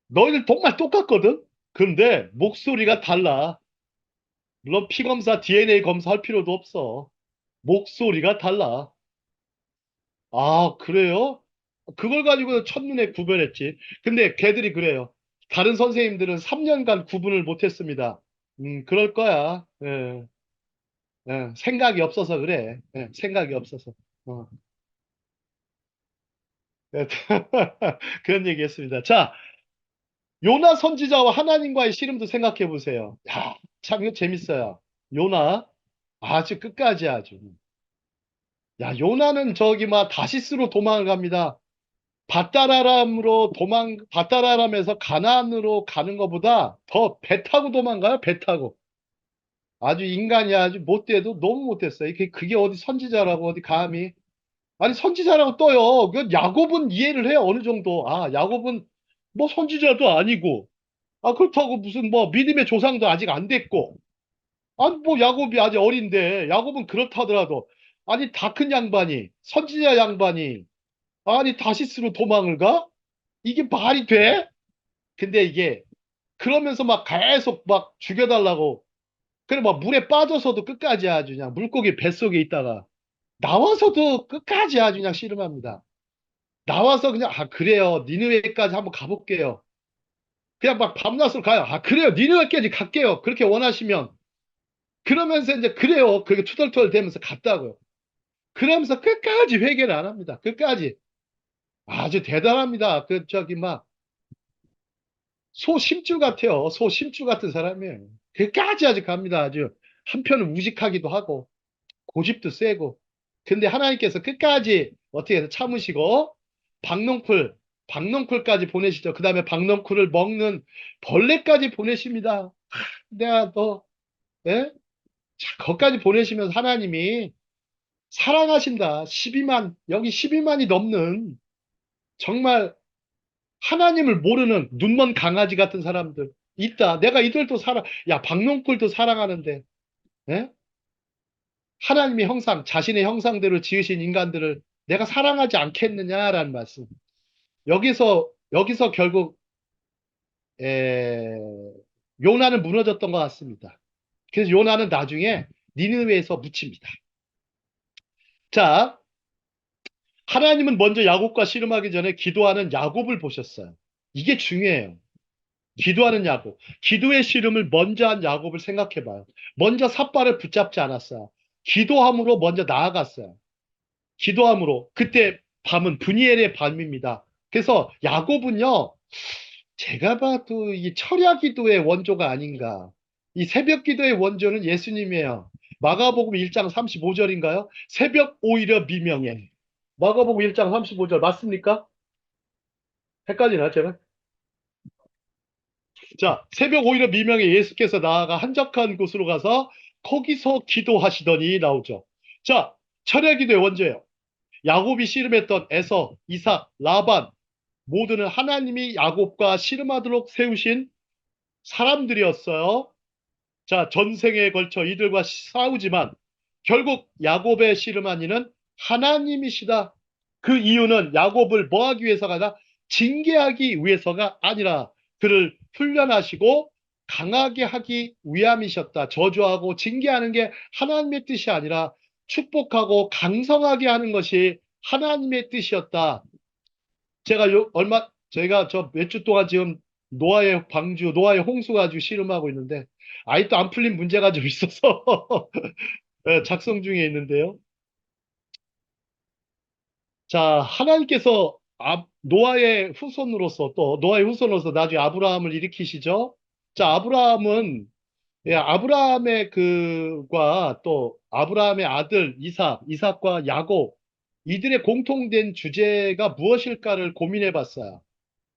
너희들 정말 똑같거든? 근데 목소리가 달라. 물론 피 검사, DNA 검사할 필요도 없어. 목소리가 달라. 그래요? 그걸 가지고 첫눈에 구별했지. 근데 걔들이 그래요. 다른 선생님들은 3년간 구분을 못했습니다. 그럴 거야. 예, 생각이 없어서 그래. 생각이 없어서. 어. 예, 그런 얘기 했습니다. 자, 요나 선지자와 하나님과의 씨름도 생각해 보세요. 야, 참 이거 재밌어요. 요나 아주 끝까지 아주. 야, 요나는 저기 막 다시스로 도망을 갑니다. 밧다라람에서 가나안으로 가는 것보다 더 배 타고 도망가요, 배 타고. 아주 인간이 아주 못돼도 너무 못됐어요. 그게 어디 선지자라고 어디 감히. 아니, 선지자라고 떠요. 그 야곱은 이해를 해요, 어느 정도. 야곱은 뭐 선지자도 아니고. 그렇다고 무슨 뭐 믿음의 조상도 아직 안 됐고. 아니, 뭐 야곱이 아직 어린데, 야곱은 그렇다더라도. 아니, 다 큰 양반이, 선지자 양반이, 아니, 다시스로 도망을 가? 이게 말이 돼? 근데 이게 그러면서 막 계속 막 죽여달라고 그래 막 물에 빠져서도 끝까지 아주 그냥 물고기 뱃속에 있다가 나와서도 끝까지 아주 그냥 씨름합니다. 나와서 그냥 그래요, 니느웨까지 한번 가볼게요. 그냥 막 밤낮으로 가요. 그래요, 니느웨까지 갈게요. 그렇게 원하시면. 그러면서 이제 그래요, 그렇게 투덜투덜 대면서 갔다고요. 그러면서 끝까지 회개를 안 합니다. 끝까지. 아주 대단합니다. 그 저기 막 소 심줄 같아요. 소 심줄 같은 사람이에요. 그까지 아주 갑니다. 아주 한편은 무식하기도 하고 고집도 세고. 근데 하나님께서 끝까지 어떻게 해서 참으시고 박농쿨까지 보내시죠. 그 다음에 박농쿨을 먹는 벌레까지 보내십니다. 내가 너, 예? 자, 거기까지 보내시면서 하나님이 사랑하신다. 12만, 여기 12만이 넘는 정말 하나님을 모르는 눈먼 강아지 같은 사람들 있다. 내가 이들도 야, 박농쿨도 사랑하는데, 예? 하나님의 형상, 자신의 형상대로 지으신 인간들을 내가 사랑하지 않겠느냐라는 말씀. 여기서 결국, 에, 요나는 무너졌던 것 같습니다. 그래서 요나는 나중에 니느웨에서 묻힙니다. 자, 하나님은 먼저 야곱과 씨름하기 전에 기도하는 야곱을 보셨어요. 이게 중요해요. 기도하는 야곱. 기도의 씨름을 먼저 한 야곱을 생각해 봐요. 먼저 삿발을 붙잡지 않았어요. 기도함으로 먼저 나아갔어요. 기도함으로. 그때 밤은 분이엘의 밤입니다. 그래서 야곱은요, 제가 봐도 이 철야 기도의 원조가 아닌가. 이 새벽 기도의 원조는 예수님이에요. 마가복음 1장 35절인가요? 새벽 오히려 미명에. 마가복음 1장 35절 맞습니까? 헷갈리나 제가? 자, 새벽 오히려 미명에 예수께서 나아가 한적한 곳으로 가서 거기서 기도하시더니 나오죠. 자, 철야 기도의 원조예요. 야곱이 씨름했던 에서, 이삭, 라반 모두는 하나님이 야곱과 씨름하도록 세우신 사람들이었어요. 자, 전생에 걸쳐 이들과 싸우지만 결국 야곱의 씨름한 이는 하나님이시다. 그 이유는 야곱을 뭐 하기 위해서가 아니라 징계하기 위해서가 아니라 그를 훈련하시고 강하게 하기 위함이셨다. 저주하고 징계하는 게 하나님의 뜻이 아니라 축복하고 강성하게 하는 것이 하나님의 뜻이었다. 제가 저 몇 주 동안 지금 노아의 방주, 노아의 홍수 가지고 씨름하고 있는데, 아직도 안 풀린 문제가 좀 있어서 예, 작성 중에 있는데요. 자, 하나님께서 노아의 후손으로서 나중에 아브라함을 일으키시죠. 자, 아브라함은, 예, 아브라함의 그과 또 아브라함의 아들 이삭과 야곱, 이들의 공통된 주제가 무엇일까를 고민해 봤어요.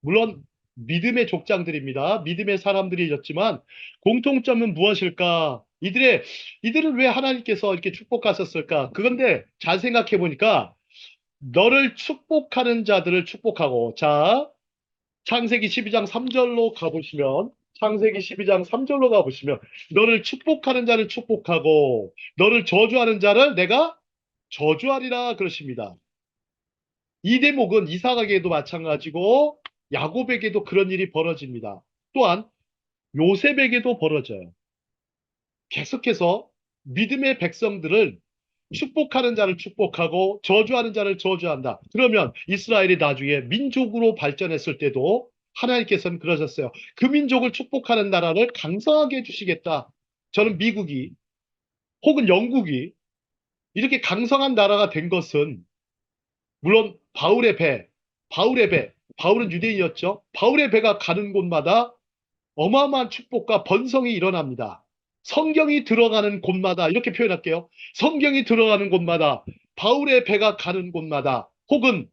물론 믿음의 족장들입니다. 믿음의 사람들이었지만 공통점은 무엇일까? 이들을 왜 하나님께서 이렇게 축복하셨을까? 그건데 잘 생각해 보니까 너를 축복하는 자들을 축복하고, 자, 창세기 12장 3절로 가보시면, 창세기 12장 3절로 가보시면 너를 축복하는 자를 축복하고 너를 저주하는 자를 내가 저주하리라 그러십니다. 이 대목은 이삭에게도 마찬가지고 야곱에게도 그런 일이 벌어집니다. 또한 요셉에게도 벌어져요. 계속해서 믿음의 백성들을 축복하는 자를 축복하고 저주하는 자를 저주한다. 그러면 이스라엘이 나중에 민족으로 발전했을 때도 하나님께서는 그러셨어요. 그 민족을 축복하는 나라를 강성하게 해주시겠다. 저는 미국이 혹은 영국이 이렇게 강성한 나라가 된 것은 물론 바울은 유대인이었죠. 바울의 배가 가는 곳마다 어마어마한 축복과 번성이 일어납니다. 성경이 들어가는 곳마다, 이렇게 표현할게요. 성경이 들어가는 곳마다, 바울의 배가 가는 곳마다, 혹은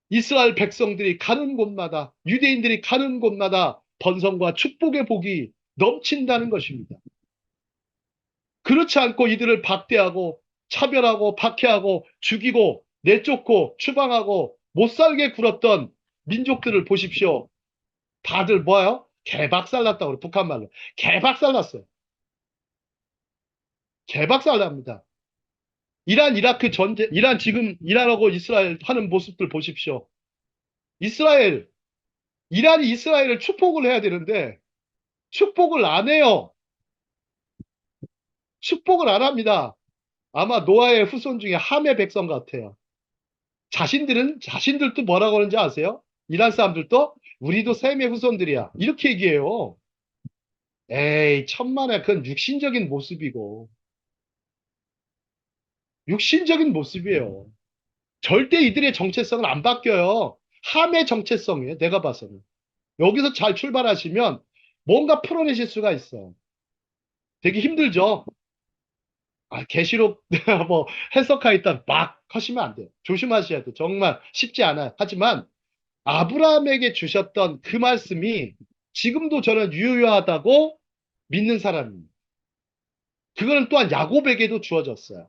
이스라엘 백성들이 가는 곳마다, 유대인들이 가는 곳마다 번성과 축복의 복이 넘친다는 것입니다. 그렇지 않고 이들을 박대하고 차별하고 박해하고 죽이고 내쫓고 추방하고 못살게 굴었던 민족들을 보십시오. 다들 뭐예요? 개박살났다고 그래. 북한 말로. 개박살났어요. 개박살납니다. 이란 전쟁, 이란하고 이스라엘 하는 모습들 보십시오. 이스라엘, 이란이 이스라엘을 축복을 해야 되는데 축복을 안 해요. 축복을 안 합니다. 아마 노아의 후손 중에 함의 백성 같아요. 자신들도 뭐라고 하는지 아세요? 이란 사람들도 우리도 셈의 후손들이야. 이렇게 얘기해요. 에이, 천만에 그건 육신적인 모습이고 육신적인 모습이에요. 절대 이들의 정체성은 안 바뀌어요. 함의 정체성이에요. 내가 봐서는. 여기서 잘 출발하시면 뭔가 풀어내실 수가 있어. 되게 힘들죠. 계시록 뭐 해석하였다 막 하시면 안 돼요. 조심하셔야 돼요. 정말 쉽지 않아요. 하지만 아브라함에게 주셨던 그 말씀이 지금도 저는 유효하다고 믿는 사람입니다. 그거는 또한 야곱에게도 주어졌어요.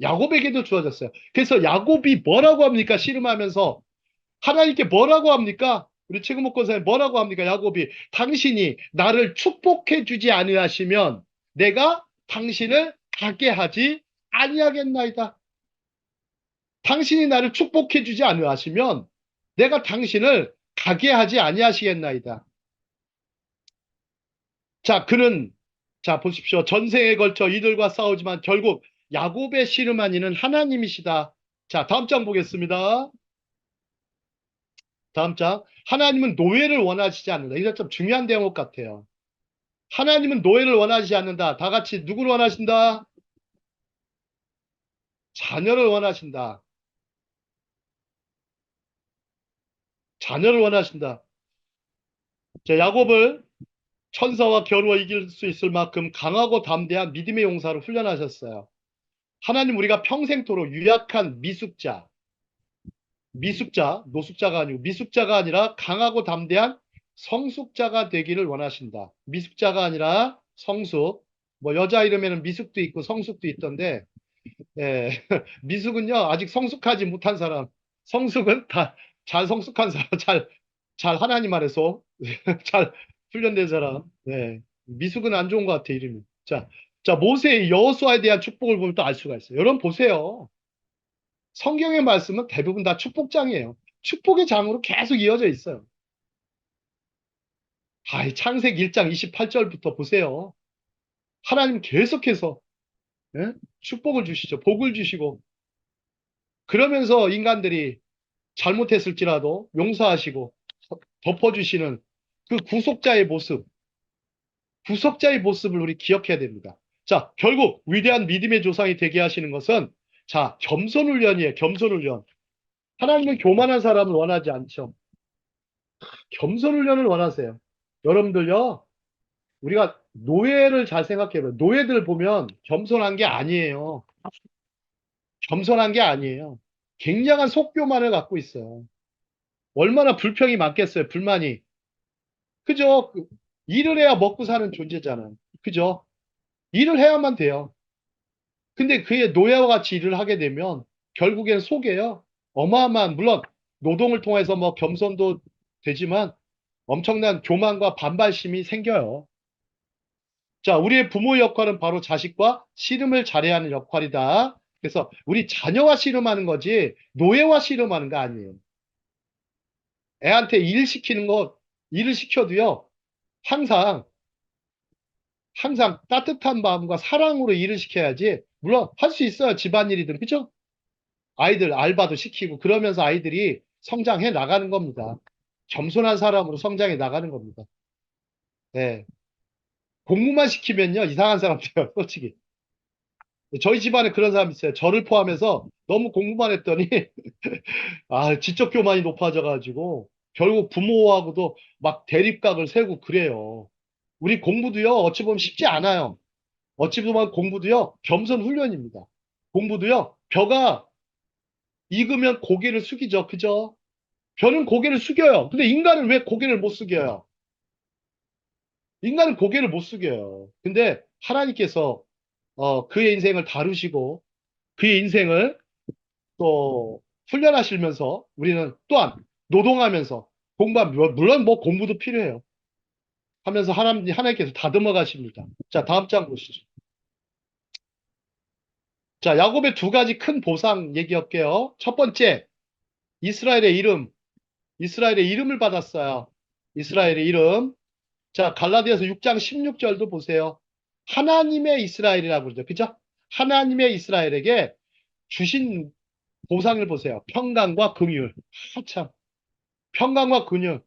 야곱에게도 주어졌어요. 그래서 야곱이 뭐라고 합니까? 씨름하면서 하나님께 뭐라고 합니까? 우리 최근목 권사님 뭐라고 합니까? 야곱이 당신이 나를 축복해 주지 아니하시면 내가 당신을 가게 하지 아니하겠나이다. 당신이 나를 축복해 주지 아니하시면 내가 당신을 가게 하지 아니하시겠나이다. 자, 자, 보십시오. 전생에 걸쳐 이들과 싸우지만 결국 야곱의 씨름한 이는 하나님이시다. 자, 다음 장 보겠습니다. 다음 장. 하나님은 노예를 원하시지 않는다. 이거 좀 중요한 대목 같아요. 하나님은 노예를 원하시지 않는다. 다 같이 누구를 원하신다? 자녀를 원하신다. 자녀를 원하신다. 자, 야곱을 천사와 겨루어 이길 수 있을 만큼 강하고 담대한 믿음의 용사로 훈련하셨어요. 하나님 우리가 평생토록 유약한 미숙자, 노숙자가 아니고 미숙자가 아니라 강하고 담대한 성숙자가 되기를 원하신다. 미숙자가 아니라 성숙. 뭐 여자 이름에는 미숙도 있고 성숙도 있던데, 예, 미숙은요 아직 성숙하지 못한 사람. 성숙은 다 잘 성숙한 사람, 잘 하나님 안에서 잘 훈련된 사람. 네. 미숙은 안 좋은 것 같아 이름이. 자 모세의 여호수아에 대한 축복을 보면 또 알 수가 있어요. 여러분 보세요. 성경의 말씀은 대부분 다 축복장이에요. 축복의 장으로 계속 이어져 있어요. 창세기 1장 28절부터 보세요. 하나님 계속해서 예? 축복을 주시죠. 복을 주시고 그러면서 인간들이 잘못했을지라도 용서하시고 덮어주시는 그 구속자의 모습을 우리 기억해야 됩니다. 자, 결국 위대한 믿음의 조상이 되게 하시는 것은 자, 겸손 훈련이에요. 겸손 훈련. 하나님은 교만한 사람을 원하지 않죠. 겸손 훈련을 원하세요. 여러분들요, 우리가 노예를 잘 생각해봐요. 노예들 보면 겸손한 게 아니에요. 겸손한 게 아니에요. 굉장한 속교만을 갖고 있어요. 얼마나 불평이 많겠어요, 불만이. 그죠? 일을 해야 먹고 사는 존재잖아요. 그죠? 일을 해야만 돼요. 근데 그의 노예와 같이 일을 하게 되면 결국엔 속에요. 어마어마한, 물론 노동을 통해서 뭐 겸손도 되지만 엄청난 교만과 반발심이 생겨요. 자, 우리의 부모의 역할은 바로 자식과 씨름을 잘해야 하는 역할이다. 그래서 우리 자녀와 씨름하는 거지 노예와 씨름하는 거 아니에요. 애한테 일을 시켜도요. 항상 따뜻한 마음과 사랑으로 일을 시켜야지. 물론 할 수 있어요. 집안일이든 그죠? 아이들 알바도 시키고 그러면서 아이들이 성장해 나가는 겁니다. 겸손한 사람으로 성장해 나가는 겁니다. 네. 공부만 시키면요 이상한 사람 돼요. 솔직히. 저희 집안에 그런 사람 있어요. 저를 포함해서 너무 공부만 했더니 지적 교만이 높아져가지고 결국 부모하고도 막 대립각을 세우고 그래요. 우리 공부도요 어찌 보면 쉽지 않아요. 어찌 보면 공부도요 겸손 훈련입니다. 공부도요 벼가 익으면 고개를 숙이죠. 그죠? 벼는 고개를 숙여요. 근데 인간은 왜 고개를 못 숙여요? 인간은 고개를 못 숙여요. 근데 하나님께서 그의 인생을 다루시고 그의 인생을 또 훈련하시면서 우리는 또한 노동하면서 물론 뭐 공부도 필요해요. 하면서 하나님께서 다듬어 가십니다. 자, 다음 장 보시죠. 자, 야곱의 두 가지 큰 보상 얘기할게요. 첫 번째, 이스라엘의 이름. 이스라엘의 이름을 받았어요. 이스라엘의 이름. 자, 갈라디아서 6장 16절도 보세요. 하나님의 이스라엘이라고 그러죠. 그죠? 하나님의 이스라엘에게 주신 보상을 보세요. 평강과 긍휼. 참. 평강과 긍휼.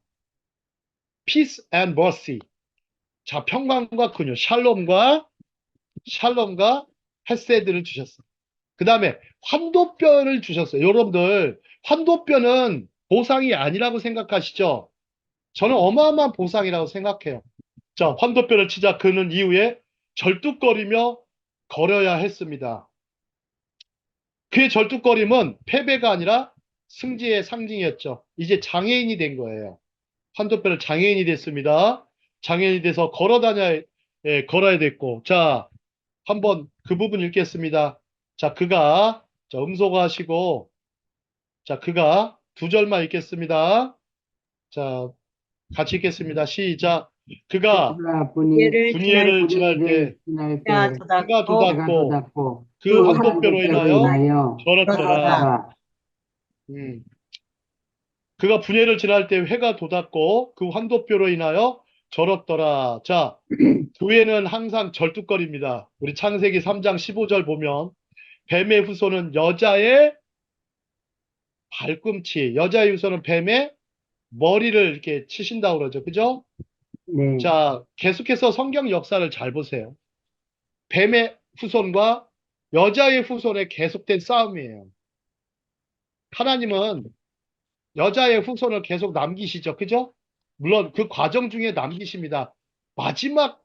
Peace and mercy. 자, 평강과 긍휼. 샬롬과 헤세드를 주셨어요. 그 다음에 환도뼈를 주셨어요. 여러분들, 환도뼈는 보상이 아니라고 생각하시죠? 저는 어마어마한 보상이라고 생각해요. 자, 환도뼈를 치자 그는 이후에 절뚝거리며 걸어야 했습니다. 그의 절뚝거림은 패배가 아니라 승리의 상징이었죠. 이제 장애인이 된 거예요. 환도뼈를 장애인이 됐습니다. 장애인이 돼서 걸어야 됐고. 자, 한번 그 부분 읽겠습니다. 자, 음소거하시고, 자, 그가 두 절만 읽겠습니다. 자, 같이 읽겠습니다. 시작. 그가 그가 예를 지날 분예를 지날 때 지날 때가 때 해가 돋았고 해가 돋았고 돋았고 그 그 그 환도뼈로 환도뼈로 인하여 인하여 절었더라. 그렇더라. 졌더라. 음. 그가 분예를 지날 때 해가 돋았고 그 환도뼈로 인하여 절었더라. 자, 교회는 항상 절뚝거립니다. 우리 창세기 3장 15절 보면 뱀의 후손은 여자의 발꿈치, 여자의 후손은 뱀의 머리를 이렇게 치신다고 그러죠. 그죠? 네, 자, 계속해서 성경 역사를 잘 보세요. 뱀의 후손과 여자의 후손의 계속된 싸움이에요. 하나님은 여자의 후손을 계속 남기시죠. 그죠? 물론 그 과정 중에 남기십니다. 마지막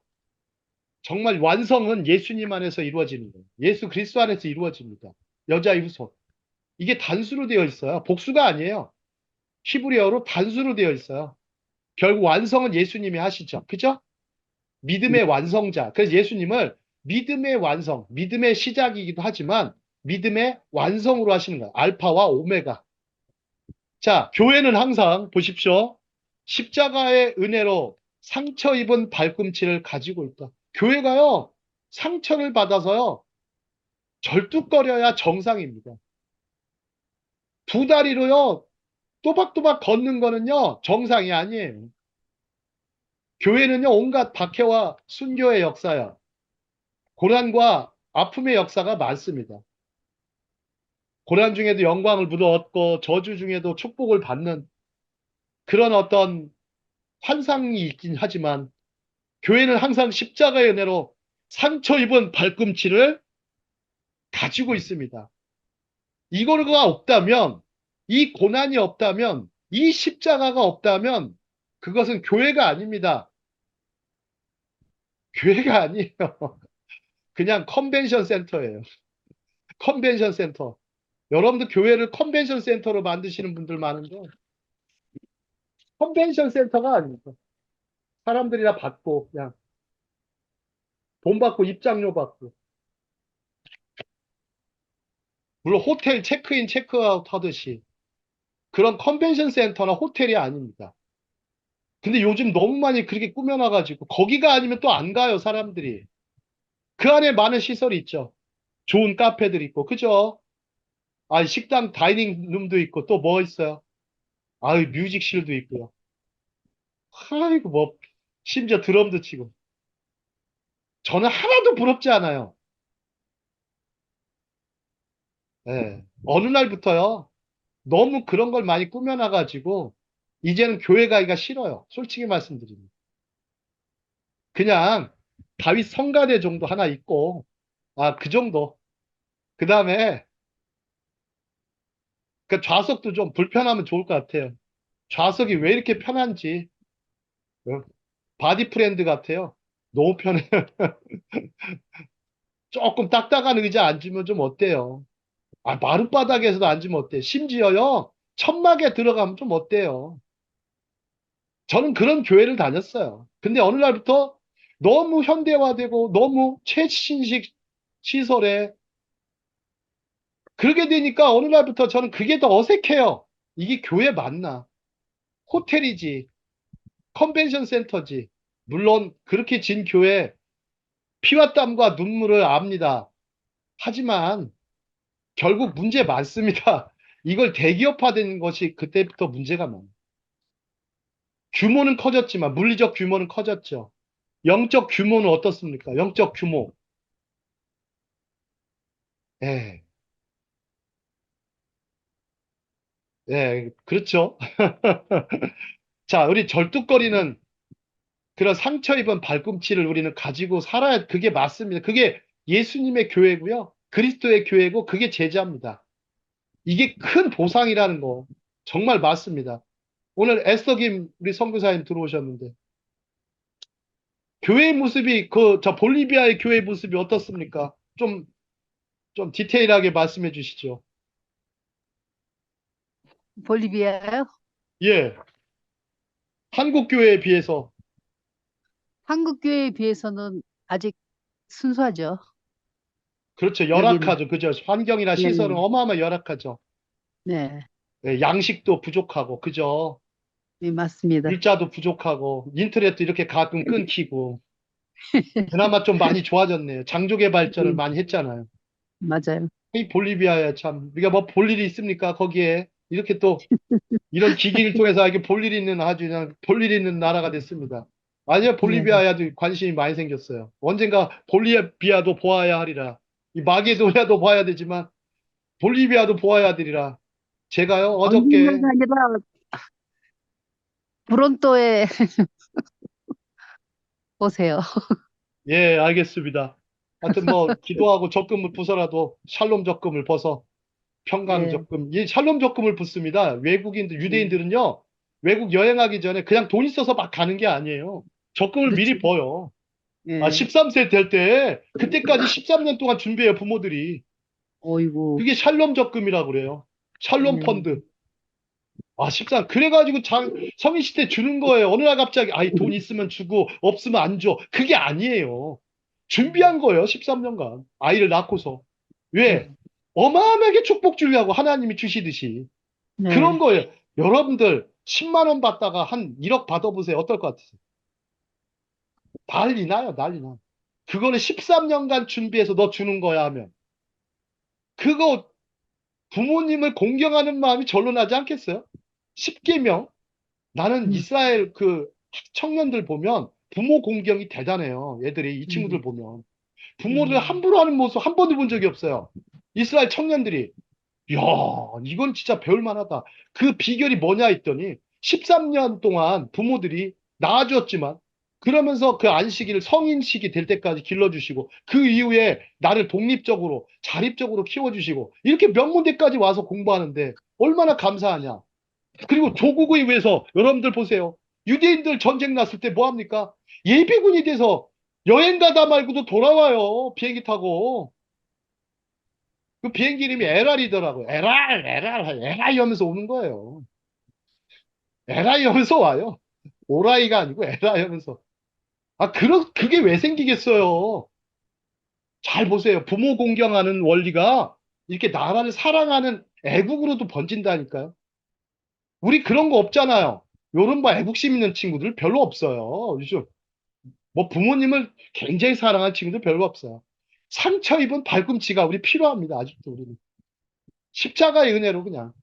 정말 완성은 예수님 안에서 이루어지는 거예요. 예수 그리스도 안에서 이루어집니다. 여자의 후손. 이게 단수로 되어 있어요. 복수가 아니에요. 히브리어로 단수로 되어 있어요. 결국 완성은 예수님이 하시죠. 그죠? 믿음의 완성자. 그래서 예수님을 믿음의 완성, 믿음의 시작이기도 하지만 믿음의 완성으로 하시는 거예요. 알파와 오메가. 자, 교회는 항상 보십시오. 십자가의 은혜로 상처 입은 발꿈치를 가지고 있다. 교회가요, 상처를 받아서요, 절뚝거려야 정상입니다. 두 다리로요, 또박또박 걷는 거는요, 정상이 아니에요. 교회는요, 온갖 박해와 순교의 역사야. 고난과 아픔의 역사가 많습니다. 고난 중에도 영광을 얻고 저주 중에도 축복을 받는 그런 어떤 환상이 있긴 하지만 교회는 항상 십자가의 은혜로 상처 입은 발꿈치를 가지고 있습니다. 이거가 없다면, 이 고난이 없다면, 이 십자가가 없다면 그것은 교회가 아닙니다. 교회가 아니에요. 그냥 컨벤션 센터예요. 컨벤션 센터. 여러분들 교회를 컨벤션 센터로 만드시는 분들 많은데 컨벤션 센터가 아닙니다. 사람들이나 받고 그냥 돈 받고 입장료 받고 물론 호텔 체크인 체크아웃 하듯이 그런 컨벤션 센터나 호텔이 아닙니다. 근데 요즘 너무 많이 그렇게 꾸며놔가지고 거기가 아니면 또 안 가요 사람들이. 그 안에 많은 시설이 있죠. 좋은 카페들 있고 그죠? 아 식당 다이닝 룸도 있고 또 뭐 있어요? 아유 뮤직실도 있고요. 아이고 뭐 심지어 드럼도 치고 저는 하나도 부럽지 않아요. 예. 어느 날부터요. 너무 그런 걸 많이 꾸며놔가지고 이제는 교회 가기가 싫어요. 솔직히 말씀드립니다. 그냥 다윗 성가대 정도 하나 있고 아 그 정도. 그 다음에 그 좌석도 좀 불편하면 좋을 것 같아요. 좌석이 왜 이렇게 편한지 어? 바디 프렌드 같아요. 너무 편해요. 조금 딱딱한 의자 앉으면 좀 어때요? 아 마룻바닥에서도 앉으면 어때요? 심지어요 천막에 들어가면 좀 어때요? 저는 그런 교회를 다녔어요. 근데 어느 날부터 너무 현대화되고 너무 최신식 시설에 그러게 되니까 어느 날부터 저는 그게 더 어색해요. 이게 교회 맞나? 호텔이지, 컨벤션 센터지. 물론 그렇게 진 교회 피와 땀과 눈물을 압니다. 하지만 결국 문제 많습니다. 이걸 대기업화된 것이 그때부터 문제가 많아요. 규모는 커졌지만 물리적 규모는 커졌죠. 영적 규모는 어떻습니까? 영적 규모. 예, 예, 그렇죠. 자, 우리 절뚝거리는 그런 상처 입은 발꿈치를 우리는 가지고 살아야 그게 맞습니다. 그게 예수님의 교회고요. 그리스도의 교회고 그게 제자입니다. 이게 큰 보상이라는 거 정말 맞습니다. 오늘 에스더 김 우리 선교사님 들어오셨는데 교회의 모습이 그 저 볼리비아의 교회 모습이 어떻습니까? 좀 디테일하게 말씀해 주시죠. 볼리비아요? 예. 한국 교회에 비해서 한국 교회에 비해서는 아직 순수하죠. 그렇죠. 여기는. 열악하죠. 그죠? 환경이나 시설은 네, 어마어마 열악하죠. 네, 예, 양식도 부족하고 그죠? 네, 맞습니다. 물자도 부족하고 인터넷도 이렇게 가끔 끊기고 그나마 좀 많이 좋아졌네요. 장족의 발전을 네, 많이 했잖아요. 맞아요. 이 볼리비아야 참 우리가 뭐 볼 일이 있습니까? 거기에 이렇게 또 이런 기기를 통해서 이게 볼 일이 있는 아주 그냥 볼 일이 있는 나라가 됐습니다. 아니요 네, 볼리비아야도 관심이 많이 생겼어요. 언젠가 볼리비아도 보아야 하리라. 이 마게도냐도 봐야 되지만 볼리비아도 보아야 되리라. 제가요 어저께 언젠가가 아니라 브론토에 보세요. 예, 알겠습니다. 하여튼 뭐 기도하고 적금을 부서라도 샬롬 적금을 벗어 평강 네. 적금. 이 샬롬 적금을 붓습니다. 외국인들, 음, 유대인들은요, 외국 여행하기 전에 그냥 돈 있어서 막 가는 게 아니에요. 적금을 미리 그렇죠. 버요. 아, 예. 13세 될 때, 그때까지 13년 동안 준비해요, 부모들이. 어이구. 그게 샬롬 적금이라고 그래요. 샬롬 네. 펀드. 아, 13. 그래가지고 성인 시대 주는 거예요. 어느 날 갑자기, 아이, 돈 있으면 주고, 없으면 안 줘. 그게 아니에요. 준비한 거예요, 13년간. 아이를 낳고서. 왜? 네. 어마어마하게 축복 주려고 하나님이 주시듯이. 그런 네. 거예요. 여러분들 10만 원 받다가 한 1억 받아보세요. 어떨 것 같으세요? 난리 나요, 난리 나. 그거는 13년간 준비해서 너 주는 거야 하면. 그거 부모님을 공경하는 마음이 절로 나지 않겠어요? 10계명. 나는 음, 이스라엘 그 청년들 보면 부모 공경이 대단해요. 얘들이 이 친구들 음, 보면. 부모를 음, 함부로 하는 모습 한 번도 본 적이 없어요. 이스라엘 청년들이. 이야, 이건 진짜 배울 만하다. 그 비결이 뭐냐 했더니 13년 동안 부모들이 낳아주었지만 그러면서 그 안식일을 성인식이 될 때까지 길러주시고 그 이후에 나를 독립적으로 자립적으로 키워주시고 이렇게 명문대까지 와서 공부하는데 얼마나 감사하냐. 그리고 조국을 위해서 여러분들 보세요. 유대인들 전쟁 났을 때 뭐 합니까? 예비군이 돼서 여행 가다 말고도 돌아와요. 비행기 타고. 그 비행기 이름이 LR이더라고요. LR 하면서 오는 거예요. LI 하면서 와요. 오라이가 아니고 LI 하면서. 아, 그게 왜 생기겠어요? 잘 보세요. 부모 공경하는 원리가 이렇게 나라를 사랑하는 애국으로도 번진다니까요. 우리 그런 거 없잖아요. 요런 뭐 애국심 있는 친구들 별로 없어요. 요즘 뭐 부모님을 굉장히 사랑하는 친구들 별로 없어요. 상처 입은 발꿈치가 우리 필요합니다. 아직도 우리는. 십자가의 은혜로 그냥.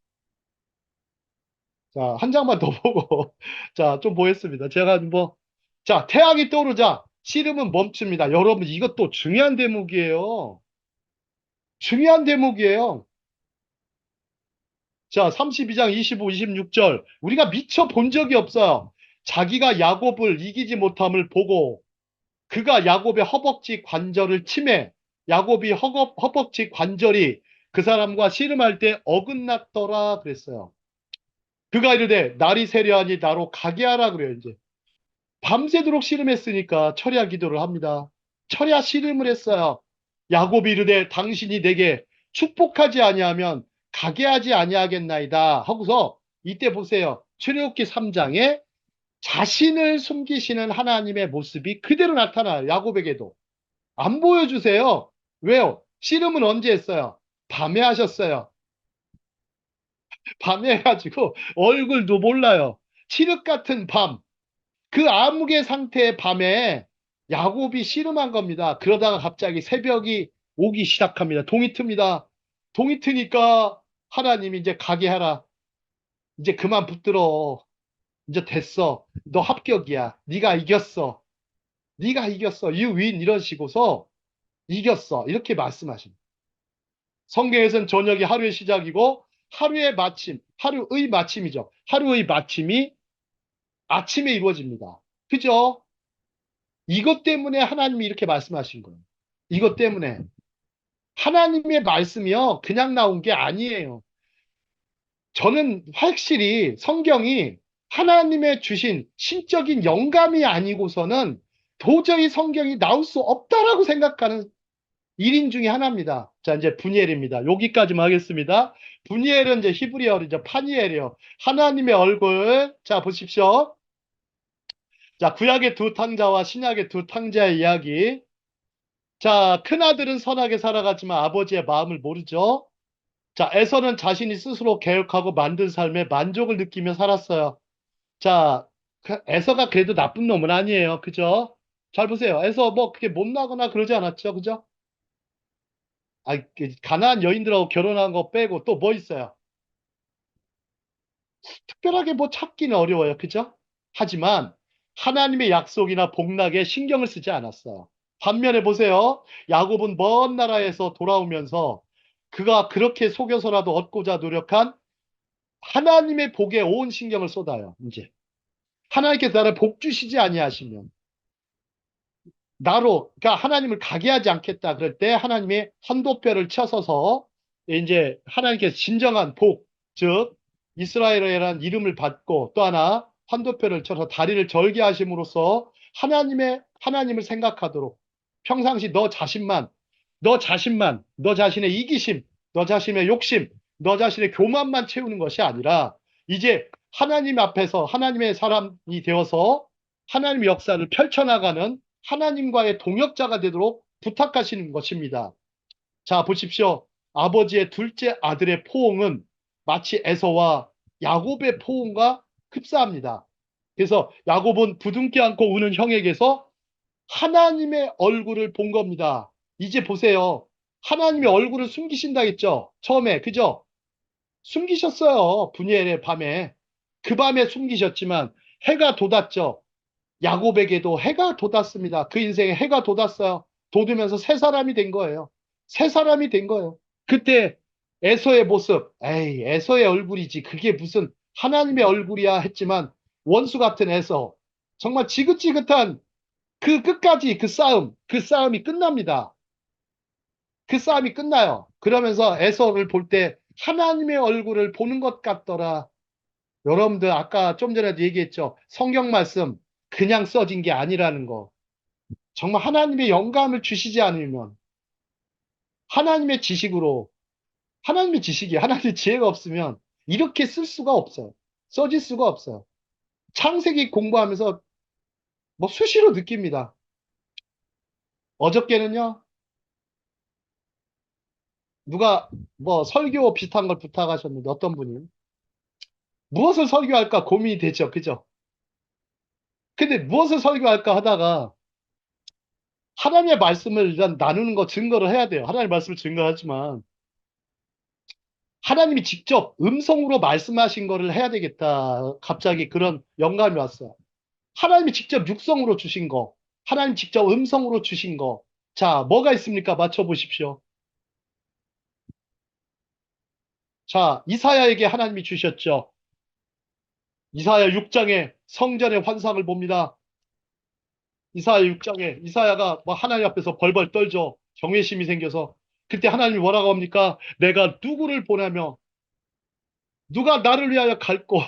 자, 한 장만 더 보고, 자, 좀 보겠습니다. 제가 뭐, 자, 태양이 떠오르자 씨름은 멈춥니다. 여러분, 이것도 중요한 대목이에요. 중요한 대목이에요. 자, 32장 25, 26절. 우리가 미처 본 적이 없어요. 자기가 야곱을 이기지 못함을 보고, 그가 야곱의 허벅지 관절을 치매, 야곱이 허벅지 관절이 그 사람과 씨름할 때 어긋났더라 그랬어요. 그가 이르되 날이 세려하니 나로 가게 하라 그래요, 이제. 밤새도록 씨름했으니까 철야 기도를 합니다. 철야 씨름을 했어요. 야곱이 이르되 당신이 내게 축복하지 아니하면 가게 하지 아니하겠나이다 하고서 이때 보세요. 출애굽기 3장에 자신을 숨기시는 하나님의 모습이 그대로 나타나요. 야곱에게도. 안 보여주세요. 왜요? 씨름은 언제 했어요? 밤에 하셨어요. 밤에 해가지고 얼굴도 몰라요. 칠흑 같은 밤. 그 암흑의 상태의 밤에 야곱이 씨름한 겁니다. 그러다가 갑자기 새벽이 오기 시작합니다. 동이 틉니다. 동이 트니까 하나님이 이제 가게 하라. 이제 그만 붙들어. 이제 됐어. 너 합격이야. 네가 이겼어. 네가 이겼어. You win 이러시고서 이겼어. 이렇게 말씀하십니다. 성경에서는 저녁이 하루의 시작이고 하루의 마침, 하루의 마침이죠. 하루의 마침이 아침에 이루어집니다. 그죠? 이것 때문에 하나님이 이렇게 말씀하신 거예요. 이것 때문에. 하나님의 말씀이요. 그냥 나온 게 아니에요. 저는 확실히 성경이 하나님의 주신 신적인 영감이 아니고서는 도저히 성경이 나올 수 없다라고 생각하는 일인 중에 하나입니다. 자, 이제 분이엘입니다. 여기까지만 하겠습니다. 분이엘은 이제 히브리어로 파니엘이요. 하나님의 얼굴. 자, 보십시오. 자, 구약의 두 탕자와 신약의 두 탕자의 이야기. 자, 큰아들은 선하게 살아가지만 아버지의 마음을 모르죠. 자, 에서는 자신이 스스로 계획하고 만든 삶에 만족을 느끼며 살았어요. 자, 에서가 그래도 나쁜 놈은 아니에요. 그죠? 잘 보세요. 에서 뭐 그렇게 못나거나 그러지 않았죠. 그죠? 아, 가나안 여인들하고 결혼한 거 빼고 또 뭐 있어요? 특별하게 뭐 찾기는 어려워요. 그죠? 하지만 하나님의 약속이나 복락에 신경을 쓰지 않았어요. 반면에 보세요. 야곱은 먼 나라에서 돌아오면서 그가 그렇게 속여서라도 얻고자 노력한 하나님의 복에 온 신경을 쏟아요. 이제. 하나님께서 나를 복 주시지 아니하시면 나로, 그러니까 하나님을 가게 하지 않겠다. 그럴 때 하나님이 한도표를 쳐서서 이제 하나님께서 진정한 복, 즉 이스라엘이라는 이름을 받고 또 하나 한도표를 쳐서 다리를 절게 하심으로써 하나님을 생각하도록 평상시 너 자신의 이기심, 너 자신의 욕심, 너 자신의 교만만 채우는 것이 아니라 이제 하나님 앞에서 하나님의 사람이 되어서 하나님의 역사를 펼쳐나가는 하나님과의 동역자가 되도록 부탁하시는 것입니다. 자, 보십시오. 아버지의 둘째 아들의 포옹은 마치 에서와 야곱의 포옹과 흡사합니다. 그래서 야곱은 부둥켜 안고 우는 형에게서 하나님의 얼굴을 본 겁니다. 이제 보세요. 하나님의 얼굴을 숨기신다 했죠. 처음에, 그죠? 숨기셨어요. 분이엘의 밤에. 그 밤에 숨기셨지만 해가 돋았죠. 야곱에게도 해가 돋았습니다. 그 인생에 해가 돋았어요. 돋으면서 새 사람이 된 거예요. 새 사람이 된 거예요. 그때 에서의 모습, 에이, 에서의 얼굴이지. 그게 무슨 하나님의 얼굴이야 했지만 원수 같은 에서. 정말 지긋지긋한 그 끝까지 그 싸움이 끝납니다. 그 싸움이 끝나요. 그러면서 에서를 볼 때 하나님의 얼굴을 보는 것 같더라. 여러분들 아까 좀 전에도 얘기했죠. 성경 말씀 그냥 써진 게 아니라는 거. 정말 하나님의 영감을 주시지 않으면 하나님의 지식으로 하나님의 지식이 하나님의 지혜가 없으면 이렇게 쓸 수가 없어요. 써질 수가 없어요. 창세기 공부하면서 뭐 수시로 느낍니다. 어저께는요. 누가 뭐 설교 비슷한 걸 부탁하셨는데 어떤 분이 무엇을 설교할까 고민이 되죠. 그죠? 근데 무엇을 설교할까 하다가 하나님의 말씀을 일단 나누는 거 증거를 해야 돼요. 하나님의 말씀을 증거하지만 하나님이 직접 음성으로 말씀하신 거를 해야 되겠다. 갑자기 그런 영감이 왔어요. 하나님이 직접 육성으로 주신 거, 하나님 직접 음성으로 주신 거. 자, 뭐가 있습니까? 맞춰보십시오. 자, 이사야에게 하나님이 주셨죠. 이사야 6장에 성전의 환상을 봅니다. 이사야 6장에 이사야가 뭐 하나님 앞에서 벌벌 떨죠. 경외심이 생겨서. 그때 하나님이 뭐라고 합니까? 내가 누구를 보내며 누가 나를 위하여 갈고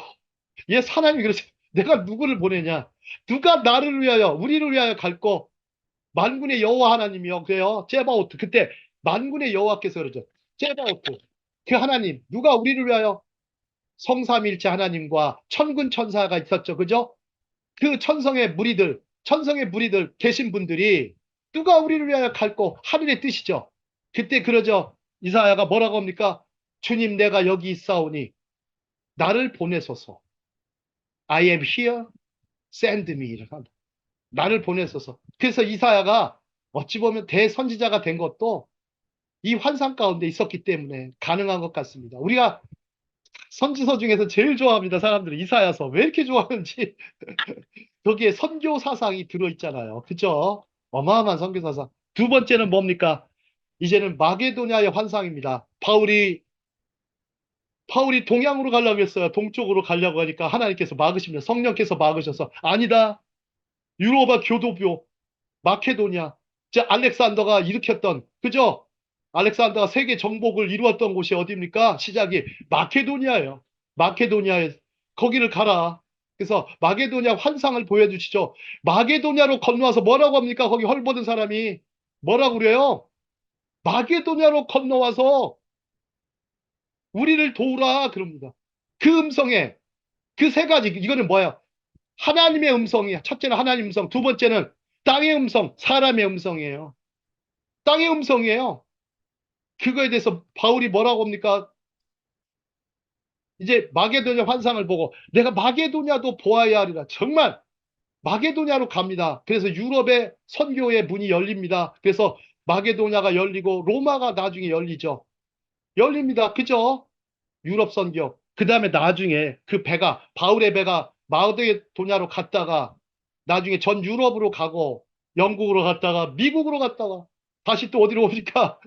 예, 하나님이 그러세요. 내가 누구를 보내냐? 누가 나를 위하여 우리를 위하여 갈고 만군의 여호와 하나님이요. 그래요. 제바오트. 그때 만군의 여호와께서 그러죠. 제바오트. 그 하나님 누가 우리를 위하여 성삼일체 하나님과 천군 천사가 있었죠. 그죠? 그 천성의 무리들 계신 분들이 누가 우리를 위하여 갈고 하늘의 뜻이죠. 그때 그러죠. 이사야가 뭐라고 합니까? 주님 내가 여기 있사오니 나를 보내소서. I am here, send me. 나를 보내소서. 그래서 이사야가 어찌 보면 대선지자가 된 것도 이 환상 가운데 있었기 때문에 가능한 것 같습니다. 우리가 선지서 중에서 제일 좋아합니다. 사람들이 이사야서. 왜 이렇게 좋아하는지. 거기에 선교 사상이 들어있잖아요. 그죠? 어마어마한 선교 사상. 두 번째는 뭡니까? 이제는 마게도냐의 환상입니다. 바울이 동양으로 가려고 했어요. 동쪽으로 가려고 하니까 하나님께서 막으시면 성령께서 막으셔서 아니다. 유로바 교도교 마케도냐. 자, 알렉산더가 일으켰던 그죠? 알렉산더가 세계 정복을 이루었던 곳이 어디입니까? 시작이 마케도니아예요. 마케도니아에 거기를 가라. 그래서 마게도냐 환상을 보여주시죠. 마게도냐로 건너와서 뭐라고 합니까? 거기 헐벗은 사람이 뭐라고 그래요? 마게도냐로 건너와서 우리를 도우라 그럽니다. 그 음성에 그 세 가지 이거는 뭐야? 하나님의 음성이야. 첫째는 하나님 음성, 두 번째는 땅의 음성, 사람의 음성이에요. 땅의 음성이에요. 그거에 대해서 바울이 뭐라고 합니까? 이제 마게도냐 환상을 보고 내가 마게도냐도 보아야 하리라. 정말 마게도냐로 갑니다. 그래서 유럽의 선교의 문이 열립니다. 그래서 마게도냐가 열리고 로마가 나중에 열리죠. 열립니다. 그죠? 유럽 선교. 그 다음에 나중에 그 배가 바울의 배가 마게도냐로 갔다가 나중에 전 유럽으로 가고 영국으로 갔다가 미국으로 갔다가 다시 또 어디로 옵니까?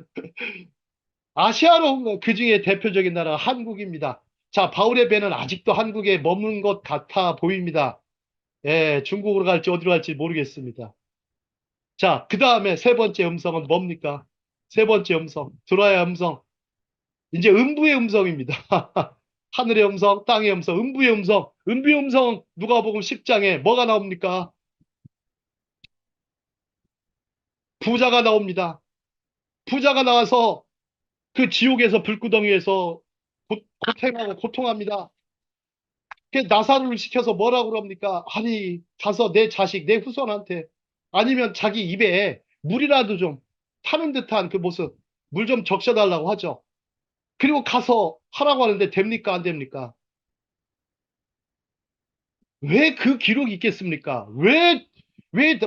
아시아로 온 거. 그 중에 대표적인 나라가 한국입니다. 자, 바울의 배는 아직도 한국에 머문 것 같아 보입니다. 예, 중국으로 갈지 어디로 갈지 모르겠습니다. 자, 그 다음에 세 번째 음성은 뭡니까? 세 번째 음성, 들어야 음성. 이제 음부의 음성입니다. 하늘의 음성, 땅의 음성, 음부의 음성. 음부의 음성 누가복음 10장에 뭐가 나옵니까? 부자가 나옵니다. 부자가 나와서 그 지옥에서 불구덩이에서 고생하고 고통합니다. 그 나사로를 시켜서 뭐라고 그럽니까? 아니, 가서 내 자식, 내 후손한테 아니면 자기 입에 물이라도 좀 타는 듯한 그 모습, 물 좀 적셔달라고 하죠. 그리고 가서 하라고 하는데 됩니까? 안 됩니까? 왜 그 기록이 있겠습니까? 왜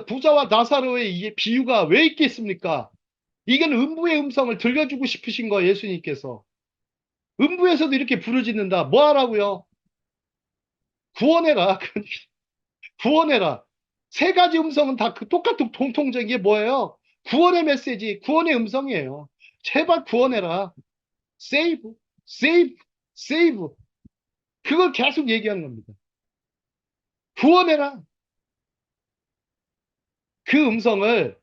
부자와 나사로의 이 비유가 왜 있겠습니까? 이건 음부의 음성을 들려주고 싶으신 거예요, 예수님께서. 음부에서도 이렇게 부르짖는다. 뭐 하라고요? 구원해라. 구원해라. 세 가지 음성은 다 그 똑같은 공통적인 게 뭐예요? 구원의 메시지, 구원의 음성이에요. 제발 구원해라. save, save, save. 그걸 계속 얘기하는 겁니다. 구원해라. 그 음성을,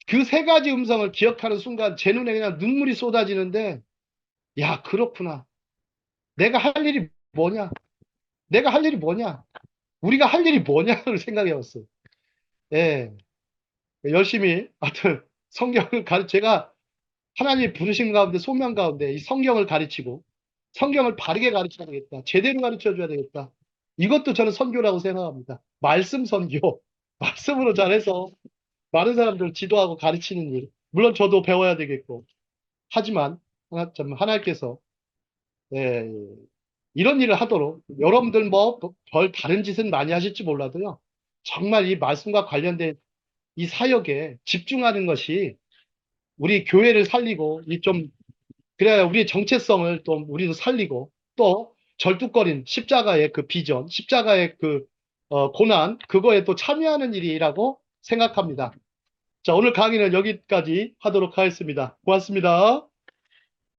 그 세 가지 음성을 기억하는 순간 제 눈에 그냥 눈물이 쏟아지는데, 야, 그렇구나. 내가 할 일이 뭐냐? 내가 할 일이 뭐냐? 우리가 할 일이 뭐냐를 생각해 봤어요. 예. 열심히, 하여튼, 성경을 제가 하나님 부르신 가운데, 소명 가운데 이 성경을 가르치고, 성경을 바르게 가르쳐야 되겠다. 제대로 가르쳐 줘야 되겠다. 이것도 저는 선교라고 생각합니다. 말씀 선교. 말씀으로 잘해서 많은 사람들을 지도하고 가르치는 일. 물론 저도 배워야 되겠고. 하지만, 하나님께서, 예, 이런 일을 하도록, 여러분들 뭐, 별 다른 짓은 많이 하실지 몰라도요. 정말 이 말씀과 관련된 이 사역에 집중하는 것이 우리 교회를 살리고, 그래야 우리의 정체성을 또 우리도 살리고, 또 절뚝거린 십자가의 그 비전, 십자가의 그 고난, 그거에 또 참여하는 일이라고 생각합니다. 자, 오늘 강의는 여기까지 하도록 하겠습니다. 고맙습니다.